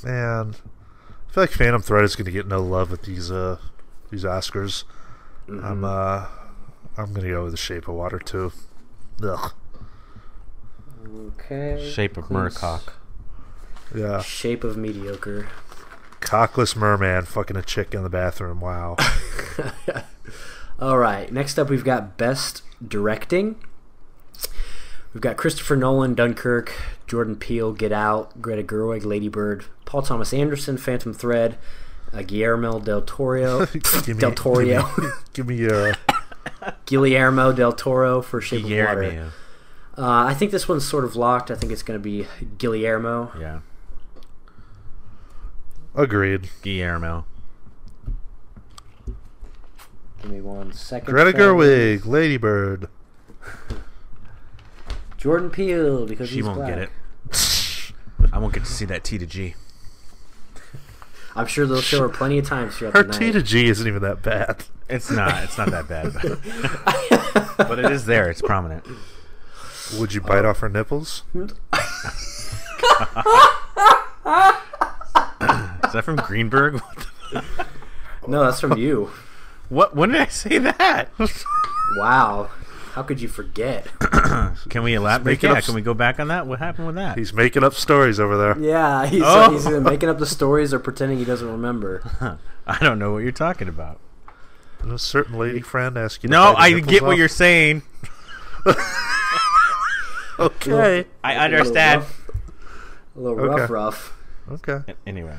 [SPEAKER 1] Man, I feel like Phantom Thread is going to get no love with these Oscars. Mm-hmm. I'm going to go with the Shape of Water too. Ugh.
[SPEAKER 2] Okay.
[SPEAKER 3] Shape of Murcock.
[SPEAKER 1] Yeah.
[SPEAKER 2] Shape of Mediocre.
[SPEAKER 1] Cockless merman fucking a chick in the bathroom. Wow.
[SPEAKER 2] All right. Next up, we've got Best Directing. We've got Christopher Nolan, Dunkirk, Jordan Peele, Get Out, Greta Gerwig, Lady Bird, Paul Thomas Anderson, Phantom Thread, Guillermo del Toro.
[SPEAKER 1] Give me your...
[SPEAKER 2] Guillermo del Toro for Shape of Water.
[SPEAKER 3] Guillermo.
[SPEAKER 2] I think this one's sort of locked. I think it's going to be Guillermo.
[SPEAKER 3] Yeah.
[SPEAKER 1] Agreed.
[SPEAKER 3] Guillermo.
[SPEAKER 2] Give me 1 second.
[SPEAKER 1] Greta Gerwig, Lady Bird.
[SPEAKER 2] Jordan Peele, because
[SPEAKER 3] she
[SPEAKER 2] he's
[SPEAKER 3] won't
[SPEAKER 2] black.
[SPEAKER 3] get it. I won't get to see that T to G.
[SPEAKER 2] I'm sure they'll show her plenty of times throughout
[SPEAKER 1] Her
[SPEAKER 2] the night.
[SPEAKER 1] T to G isn't even that bad.
[SPEAKER 3] It's not. It's not that bad. But it is there. It's prominent.
[SPEAKER 1] Would you bite off her nipples?
[SPEAKER 3] Is that from Greenberg?
[SPEAKER 2] No, that's from you.
[SPEAKER 3] What? When did I say that?
[SPEAKER 2] Wow. How could you forget?
[SPEAKER 3] Can we elaborate? Yeah, can we go back on that? What happened with that?
[SPEAKER 1] He's making up stories over there.
[SPEAKER 2] Yeah, he's either making up the stories or pretending he doesn't remember.
[SPEAKER 3] I don't know what you're talking about.
[SPEAKER 1] A certain lady friend asked you to
[SPEAKER 3] No,
[SPEAKER 1] bite her
[SPEAKER 3] I
[SPEAKER 1] nipples
[SPEAKER 3] get what
[SPEAKER 1] off?
[SPEAKER 3] you're saying.
[SPEAKER 1] Okay.
[SPEAKER 3] I understand.
[SPEAKER 2] A little rough.
[SPEAKER 1] Okay.
[SPEAKER 3] Anyway.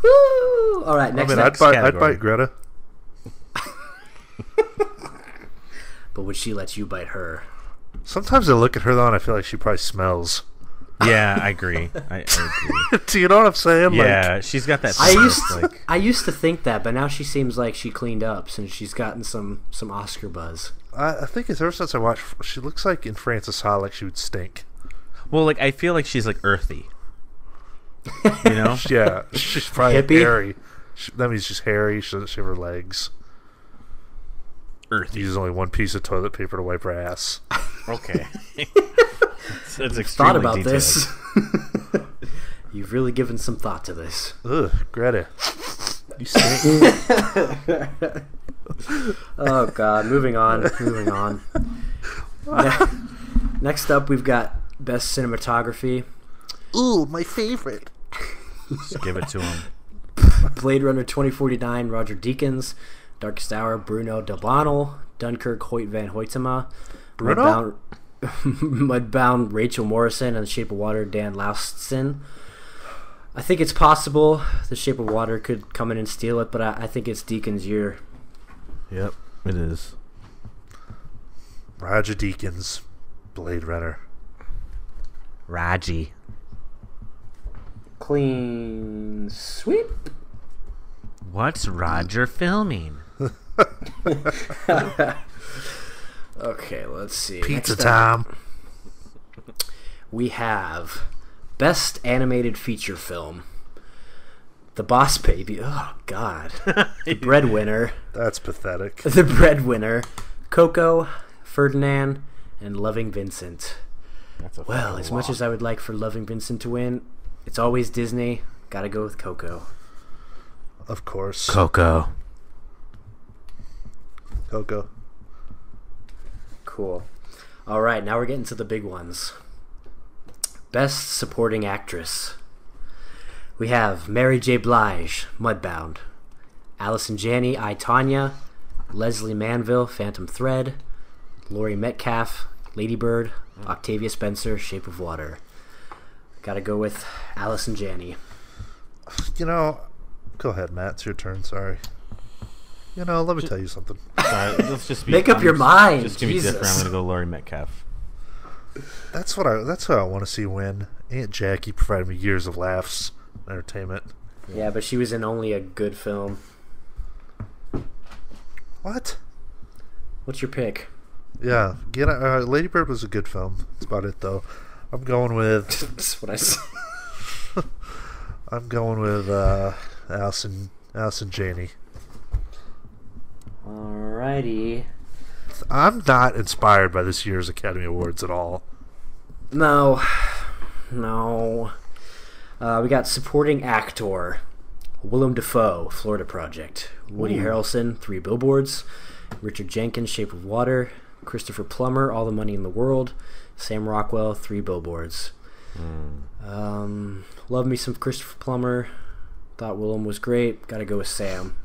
[SPEAKER 2] Woo! All right, next
[SPEAKER 1] I'd bite Greta.
[SPEAKER 2] But would she let you bite her?
[SPEAKER 1] Sometimes I look at her though and I feel like she probably smells.
[SPEAKER 3] Yeah, I agree. I agree.
[SPEAKER 1] Do you know what I'm saying?
[SPEAKER 3] Yeah, she's got that.
[SPEAKER 2] I used to think that, but now she seems like she cleaned up since she's gotten some Oscar buzz.
[SPEAKER 1] I think it's ever since I watched. She looks like in Frances Ha, like she would stink.
[SPEAKER 3] Well, like I feel like she's like earthy. You know?
[SPEAKER 1] Yeah, she's probably
[SPEAKER 2] Hippie?
[SPEAKER 1] hairy. That means she's hairy. She doesn't shave her legs.
[SPEAKER 3] Earthy.
[SPEAKER 1] Uses only one piece of toilet paper to wipe her ass.
[SPEAKER 3] Okay. That's extremely
[SPEAKER 2] Thought about
[SPEAKER 3] detailed.
[SPEAKER 2] this. You've really given some thought to this.
[SPEAKER 1] Ugh, Greta. You stink.
[SPEAKER 2] Oh God, moving on. Next up, we've got Best Cinematography.
[SPEAKER 1] Ooh, my favorite.
[SPEAKER 3] Just give it to him.
[SPEAKER 2] Blade Runner 2049, Roger Deakins. Darkest Hour, Bruno Delbonnel. Dunkirk, Hoyt van Hoytema.
[SPEAKER 1] Bruno?
[SPEAKER 2] Mudbound, Rachel Morrison. And The Shape of Water, Dan Laustsen. I think it's possible The Shape of Water could come in and steal it, but I think it's Deakins' year.
[SPEAKER 3] Yep, it is.
[SPEAKER 1] Roger Deakins, Blade Runner.
[SPEAKER 3] Raji.
[SPEAKER 2] Clean sweep.
[SPEAKER 3] What's Roger filming?
[SPEAKER 2] Okay, let's see.
[SPEAKER 1] Pizza
[SPEAKER 2] Next
[SPEAKER 1] time.
[SPEAKER 2] up, we have Best Animated Feature Film. The Boss Baby. Oh, God. The Breadwinner.
[SPEAKER 1] That's pathetic.
[SPEAKER 2] The Breadwinner. Coco, Ferdinand, and Loving Vincent. Well, as much as I would like for Loving Vincent to win, it's always Disney. Gotta go with Coco.
[SPEAKER 1] Of course.
[SPEAKER 3] Coco.
[SPEAKER 2] Cool. All right, now we're getting to the big ones. Best Supporting Actress. We have Mary J. Blige, Mudbound. Allison Janney, I, Tonya. Leslie Manville, Phantom Thread. Laurie Metcalf, Lady Bird. Octavia Spencer, Shape of Water. Gotta go with Allison Janney.
[SPEAKER 1] You know, go ahead, Matt. It's your turn. Sorry. You know, let me tell you something.
[SPEAKER 3] Let's just be,
[SPEAKER 2] Make up your mind.
[SPEAKER 3] Just give me
[SPEAKER 2] Jesus.
[SPEAKER 3] different. I'm gonna go Laurie Metcalf.
[SPEAKER 1] That's what I want to see win. Aunt Jackie provided me years of laughs, and entertainment.
[SPEAKER 2] Yeah, but she was in only a good film.
[SPEAKER 1] What?
[SPEAKER 2] What's your pick?
[SPEAKER 1] Yeah, Lady Bird was a good film. That's about it, though. I'm going with.
[SPEAKER 2] That's what I said.
[SPEAKER 1] I'm going with Allison Janney.
[SPEAKER 2] Alrighty.
[SPEAKER 1] I'm not inspired by this year's Academy Awards at all.
[SPEAKER 2] No. We got Supporting Actor. Willem Dafoe, Florida Project. Woody Harrelson, 3 Billboards. Richard Jenkins, Shape of Water. Christopher Plummer, All the Money in the World. Sam Rockwell, 3 Billboards. Love me some Christopher Plummer. Thought Willem was great. Gotta go with Sam.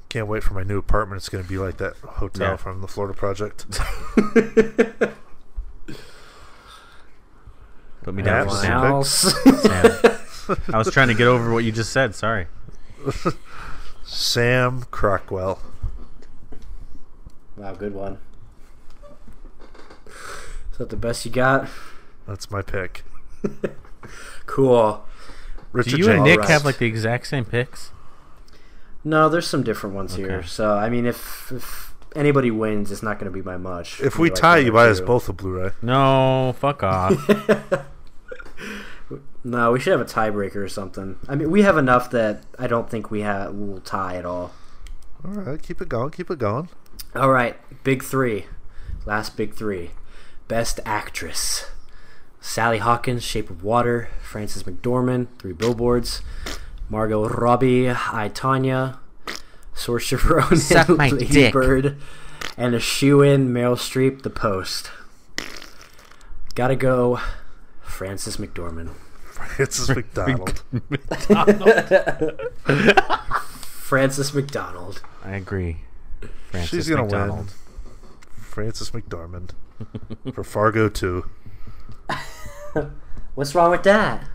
[SPEAKER 1] Can't wait for my new apartment. It's going to be like that hotel from the Florida Project.
[SPEAKER 3] Put me down for
[SPEAKER 2] Anyone
[SPEAKER 3] Sam.
[SPEAKER 2] else?
[SPEAKER 3] I was trying to get over what you just said. Sorry.
[SPEAKER 1] Sam Crockwell.
[SPEAKER 2] Wow, good one. Is that the best you got?
[SPEAKER 1] That's my pick.
[SPEAKER 2] Cool.
[SPEAKER 1] Richard
[SPEAKER 3] Do you and
[SPEAKER 1] Jenkins.
[SPEAKER 3] Nick have like the exact same picks?
[SPEAKER 2] No, there's some different ones here. So, I mean, if anybody wins, it's not going to be by much.
[SPEAKER 1] If we tie, you buy us both a Blu-ray.
[SPEAKER 3] No, fuck off.
[SPEAKER 2] No, we should have a tiebreaker or something. I mean, we have enough that I don't think we'll tie at all.
[SPEAKER 1] All right, keep it going.
[SPEAKER 2] All right, big 3. Last big 3. Best Actress. Sally Hawkins, Shape of Water. Frances McDormand, 3 Billboards. Margot Robbie, I, Tonya. Saoirse
[SPEAKER 3] Suck my
[SPEAKER 2] Ronan, Lady
[SPEAKER 3] dick.
[SPEAKER 2] Bird. And a shoe-in, Meryl Streep, The Post. Gotta go, Frances McDormand.
[SPEAKER 1] Frances McDonald.
[SPEAKER 2] Frances McDonald.
[SPEAKER 3] I agree. Frances
[SPEAKER 1] She's going to win.
[SPEAKER 3] McDonald.
[SPEAKER 1] Frances McDormand. For Fargo 2.
[SPEAKER 2] What's wrong with that?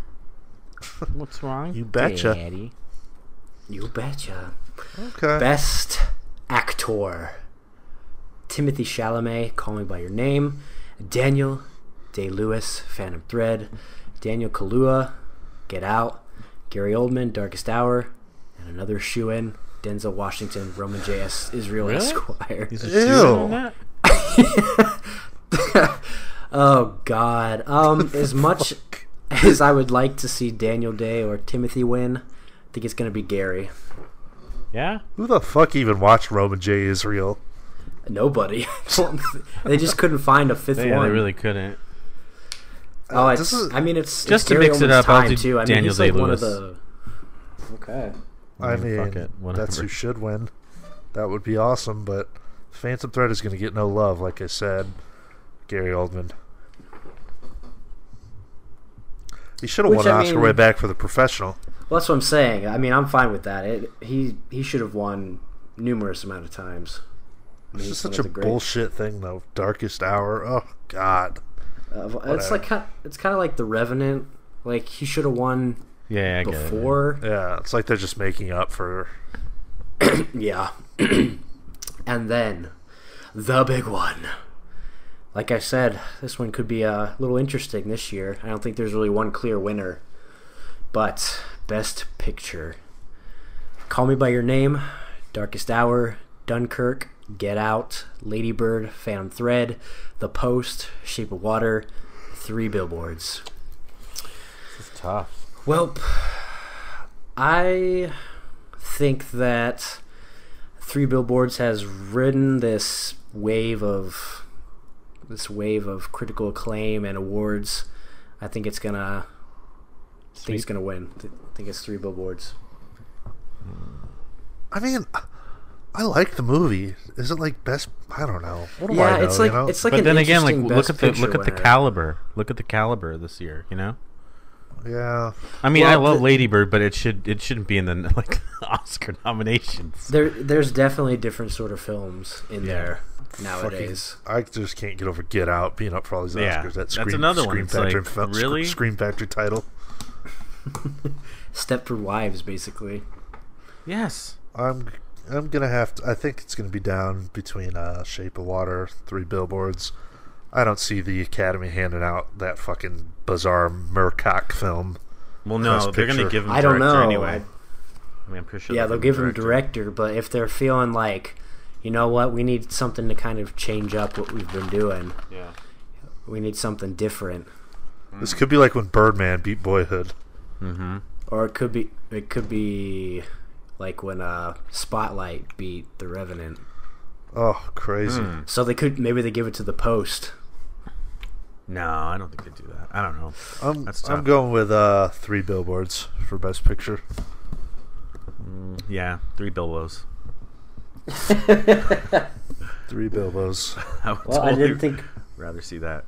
[SPEAKER 3] What's wrong?
[SPEAKER 1] You betcha.
[SPEAKER 3] Daddy?
[SPEAKER 2] You betcha.
[SPEAKER 1] Okay.
[SPEAKER 2] Best Actor. Timothy Chalamet, Call Me By Your Name. Daniel Day-Lewis, Phantom Thread. Daniel Kaluuya, Get Out. Gary Oldman, Darkest Hour. And another shoe-in, Denzel Washington, Roman J.S. Israel Esquire.
[SPEAKER 3] He's a shooter on
[SPEAKER 2] that? Oh, God. As much as I would like to see Daniel Day or Timothy win, I think it's going to be Gary.
[SPEAKER 3] Yeah?
[SPEAKER 1] Who the fuck even watched Roman J. Israel?
[SPEAKER 2] Nobody. They just couldn't find a fifth one.
[SPEAKER 3] Yeah, they really couldn't.
[SPEAKER 2] Oh, it's just
[SPEAKER 3] to mix it up. I'll do
[SPEAKER 2] too.
[SPEAKER 3] Daniel Day-Lewis.
[SPEAKER 2] Okay.
[SPEAKER 1] I mean, that's who should win. That would be awesome, but Phantom Thread is going to get no love, like I said. Gary Oldman. He should have won an Oscar way back for The Professional.
[SPEAKER 2] Well, that's what I'm saying. I mean, I'm fine with that. He should have won numerous amount of times.
[SPEAKER 1] It's just such a bullshit thing, though. Darkest Hour. Oh, God.
[SPEAKER 2] It's kind of like The Revenant. Like, he should have won before.
[SPEAKER 1] Yeah, it's like they're just making up for...
[SPEAKER 2] Yeah. And then, the big one. Like I said, this one could be a little interesting this year. I don't think there's really one clear winner. But, Best Picture. Call Me By Your Name, Darkest Hour, Dunkirk, Get Out, Lady Bird, Phantom Thread, The Post, Shape of Water, 3 Billboards.
[SPEAKER 3] This is tough.
[SPEAKER 2] Well, I think that 3 Billboards has ridden this wave of critical acclaim and awards. I think it's gonna win. I think it's 3 Billboards.
[SPEAKER 1] I mean, I like the movie. Is it like best? I don't know. What do I know?
[SPEAKER 2] It's like
[SPEAKER 3] but
[SPEAKER 2] an
[SPEAKER 3] then again, like
[SPEAKER 2] look at
[SPEAKER 3] the caliber. Look at the caliber this year. You know.
[SPEAKER 1] Yeah.
[SPEAKER 3] I mean, I love Lady Bird, but it shouldn't be in the Oscar nominations.
[SPEAKER 2] There's definitely different sort of films in there nowadays.
[SPEAKER 1] I just can't get over Get Out being up for all these Oscars.
[SPEAKER 3] That's another one. Really?
[SPEAKER 1] Scream Factory title.
[SPEAKER 2] Stepford Wives, basically.
[SPEAKER 3] Yes.
[SPEAKER 1] I'm gonna have to. I think it's gonna be down between Shape of Water, 3 Billboards. I don't see the Academy handing out that fucking bizarre Murcock film.
[SPEAKER 3] Well, no, they're gonna give him.
[SPEAKER 2] I don't know.
[SPEAKER 3] Anyway. I mean, I'm pretty sure.
[SPEAKER 2] Yeah, they'll give him director, but if they're feeling like, you know what, we need something to kind of change up what we've been doing.
[SPEAKER 3] Yeah.
[SPEAKER 2] We need something different.
[SPEAKER 1] This could be like when Birdman beat Boyhood.
[SPEAKER 3] Mm-hmm.
[SPEAKER 2] Or it could be like when Spotlight beat The Revenant.
[SPEAKER 1] Oh, crazy.
[SPEAKER 2] So maybe they give it to The Post.
[SPEAKER 3] No, I don't think they do that. I don't know.
[SPEAKER 1] I'm going with 3 Billboards for Best Picture.
[SPEAKER 3] Yeah, 3 Bilbos.
[SPEAKER 1] 3 Bilbos.
[SPEAKER 2] I didn't think.
[SPEAKER 3] Rather see that.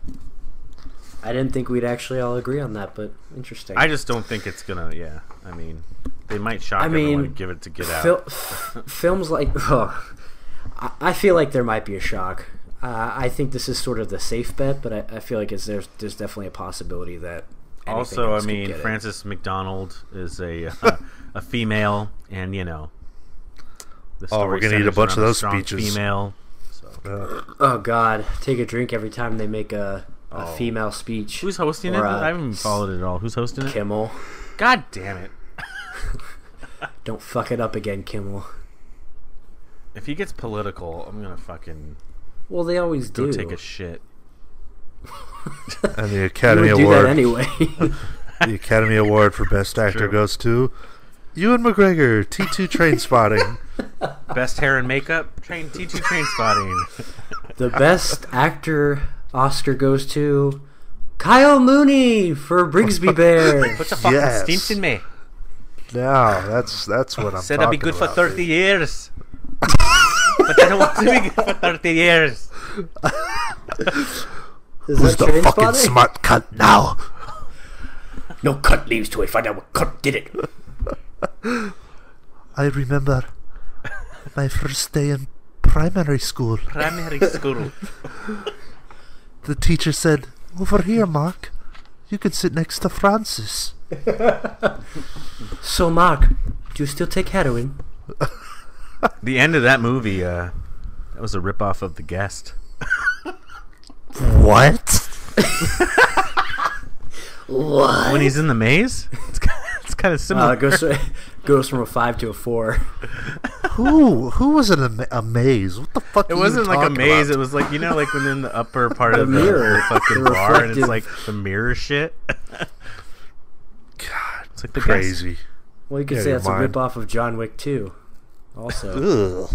[SPEAKER 2] I didn't think we'd actually all agree on that, but interesting.
[SPEAKER 3] I just don't think it's gonna. Yeah, I mean, they might shock everyone and give it to Get Out.
[SPEAKER 2] Films like, I feel like there might be a shock. I think this is sort of the safe bet, but I feel like there's definitely a possibility that.
[SPEAKER 3] Also, I mean, Frances McDormand is a female, and you know.
[SPEAKER 1] We're gonna need a bunch of those speeches.
[SPEAKER 3] Female.
[SPEAKER 2] Oh God! Take a drink every time they make a female speech.
[SPEAKER 3] Who's hosting it? I haven't followed it at all. Who's hosting it?
[SPEAKER 2] Kimmel.
[SPEAKER 3] God damn it!
[SPEAKER 2] Don't fuck it up again, Kimmel.
[SPEAKER 3] If he gets political, I'm gonna fucking.
[SPEAKER 2] Well, they always do.
[SPEAKER 3] Go take a shit.
[SPEAKER 1] And the Academy
[SPEAKER 2] you would
[SPEAKER 1] Award.
[SPEAKER 2] Do that anyway.
[SPEAKER 1] The Academy Award for Best Actor goes to Ewan McGregor, T2 Train Spotting.
[SPEAKER 3] Best hair and makeup, T2 Train Spotting.
[SPEAKER 2] The Best Actor Oscar goes to Kyle Mooney for Brigsby Bear.
[SPEAKER 3] Put the fucking stints in me.
[SPEAKER 1] No, that's what I'm
[SPEAKER 3] said
[SPEAKER 1] talking
[SPEAKER 3] I'll be good
[SPEAKER 1] about,
[SPEAKER 3] for 30 years. But I don't want to be good for 30 years.
[SPEAKER 1] Who's the fucking smart cunt now?
[SPEAKER 4] No cunt leaves till we find out what cunt did it.
[SPEAKER 1] I remember my first day in primary school.
[SPEAKER 3] The
[SPEAKER 1] The teacher said, "Over here, Mark. You can sit next to Francis."
[SPEAKER 2] So, Mark, do you still take heroin?
[SPEAKER 3] The end of that movie, that was a ripoff of The Guest.
[SPEAKER 1] What?
[SPEAKER 2] What?
[SPEAKER 3] When he's in the maze? It's kind of similar.
[SPEAKER 2] Goes from a 5 to a 4.
[SPEAKER 1] Who was in a maze? What the fuck?
[SPEAKER 3] It wasn't like a maze.
[SPEAKER 1] About?
[SPEAKER 3] It was like, you know, like when in the upper part of the fucking bar, and it's like the mirror shit.
[SPEAKER 1] God,
[SPEAKER 3] it's like the
[SPEAKER 1] crazy.
[SPEAKER 3] Guess.
[SPEAKER 2] Well, you could say that's a rip-off of John Wick 2. Also.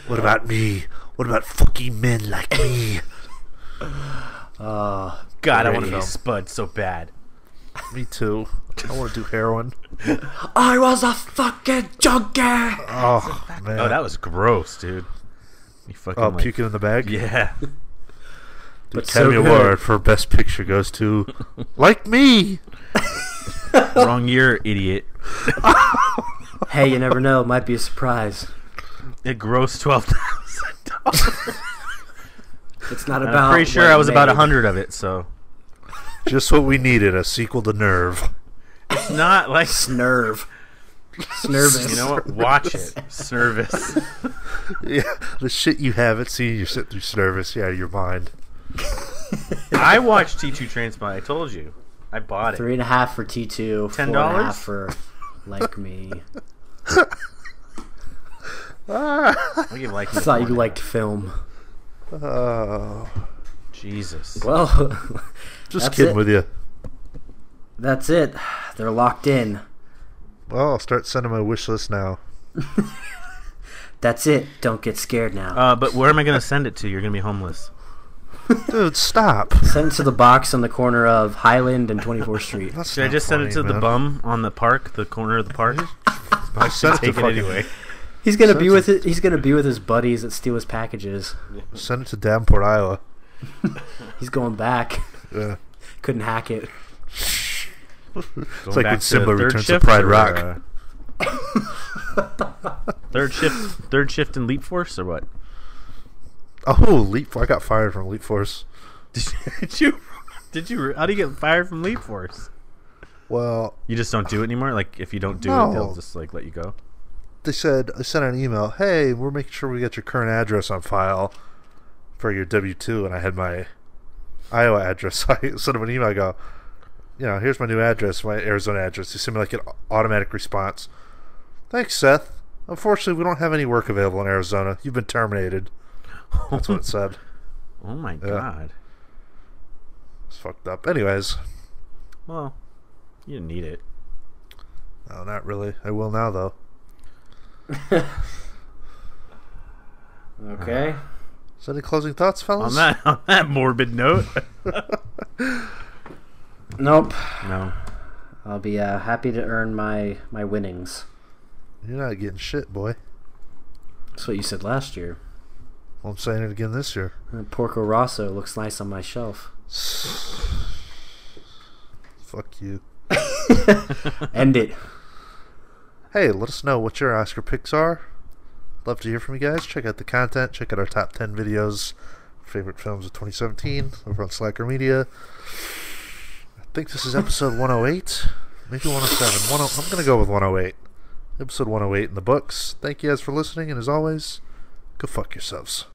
[SPEAKER 1] What about me? What about fucking men like me?
[SPEAKER 3] God, I want to be Spud so bad.
[SPEAKER 1] Me too. I want to do heroin.
[SPEAKER 2] I was a fucking junkie.
[SPEAKER 1] Oh man.
[SPEAKER 3] Oh, that was gross, dude. You fucking
[SPEAKER 1] puking in the bag.
[SPEAKER 3] Yeah.
[SPEAKER 1] The Academy Award for Best Picture goes to Like Me.
[SPEAKER 3] Wrong year, idiot.
[SPEAKER 2] Hey, you never know. It might be a surprise.
[SPEAKER 3] It grossed $12,000.
[SPEAKER 2] It's not about.
[SPEAKER 3] I'm pretty sure I was about 100 of it. So.
[SPEAKER 1] Just what we needed, a sequel to Nerve.
[SPEAKER 3] It's not like
[SPEAKER 2] Snerv. Snervous.
[SPEAKER 3] You know what? Watch it. Snervous.
[SPEAKER 1] Yeah, the shit you haven't seen, you sit through Snervous. Yeah, your mind.
[SPEAKER 3] I watched T2 Trainspot. I told you. I bought it.
[SPEAKER 2] 3.5 for T2.
[SPEAKER 3] $10?
[SPEAKER 2] 4.5 for Like Me.
[SPEAKER 3] I give Like Me.
[SPEAKER 2] I thought you liked film.
[SPEAKER 1] Oh,
[SPEAKER 3] Jesus.
[SPEAKER 2] Well,
[SPEAKER 1] just kidding with you.
[SPEAKER 2] That's it. They're locked in.
[SPEAKER 1] Well, I'll start sending my wish list now.
[SPEAKER 2] That's it. Don't get scared now.
[SPEAKER 3] But where am I going to send it to? You're going to be homeless.
[SPEAKER 1] Dude, stop.
[SPEAKER 2] Send it to the box on the corner of Highland and 24th Street.
[SPEAKER 3] Should I just send it to the bum on the park, the corner of the park?
[SPEAKER 1] I sent it
[SPEAKER 3] Take it anyway.
[SPEAKER 2] He's gonna be with it. He's gonna be with his buddies that steal his packages.
[SPEAKER 1] Send it to Davenport, Iowa.
[SPEAKER 2] He's going back.
[SPEAKER 1] Yeah.
[SPEAKER 2] Couldn't hack it.
[SPEAKER 1] It's like when Simba returns to Pride Rock.
[SPEAKER 3] Third shift in Leap Force or what?
[SPEAKER 1] Oh, Leap! I got fired from Leap Force.
[SPEAKER 3] Did you? How do you get fired from Leap Force?
[SPEAKER 1] Well,
[SPEAKER 3] you just don't do it anymore. Like if you don't do it, they'll just like let you go.
[SPEAKER 1] They said I sent an email. Hey, we're making sure we get your current address on file for your W-2, and I had my Iowa address. So I sent them an email. I go, here's my new address, my Arizona address. They sent me like an automatic response. Thanks, Seth. Unfortunately, we don't have any work available in Arizona. You've been terminated. That's what it said.
[SPEAKER 3] Oh my god.
[SPEAKER 1] It's fucked up. Anyways.
[SPEAKER 3] Well, you didn't need it.
[SPEAKER 1] No, not really. I will now, though.
[SPEAKER 2] Okay.
[SPEAKER 1] Is there any closing thoughts, fellas?
[SPEAKER 3] On that morbid note.
[SPEAKER 2] Nope.
[SPEAKER 3] No.
[SPEAKER 2] I'll be happy to earn my winnings.
[SPEAKER 1] You're not getting shit, boy.
[SPEAKER 2] That's what you said last year.
[SPEAKER 1] Well, I'm saying it again this year.
[SPEAKER 2] Porco Rosso looks nice on my shelf.
[SPEAKER 1] Fuck you.
[SPEAKER 2] End it.
[SPEAKER 1] Hey, let us know what your Oscar picks are. Love to hear from you guys. Check out the content. Check out our top 10 videos, favorite films of 2017 over on Slacker Media. I think this is episode 108, maybe 107. I'm going to go with 108. Episode 108 in the books. Thank you guys for listening, and as always, go fuck yourselves.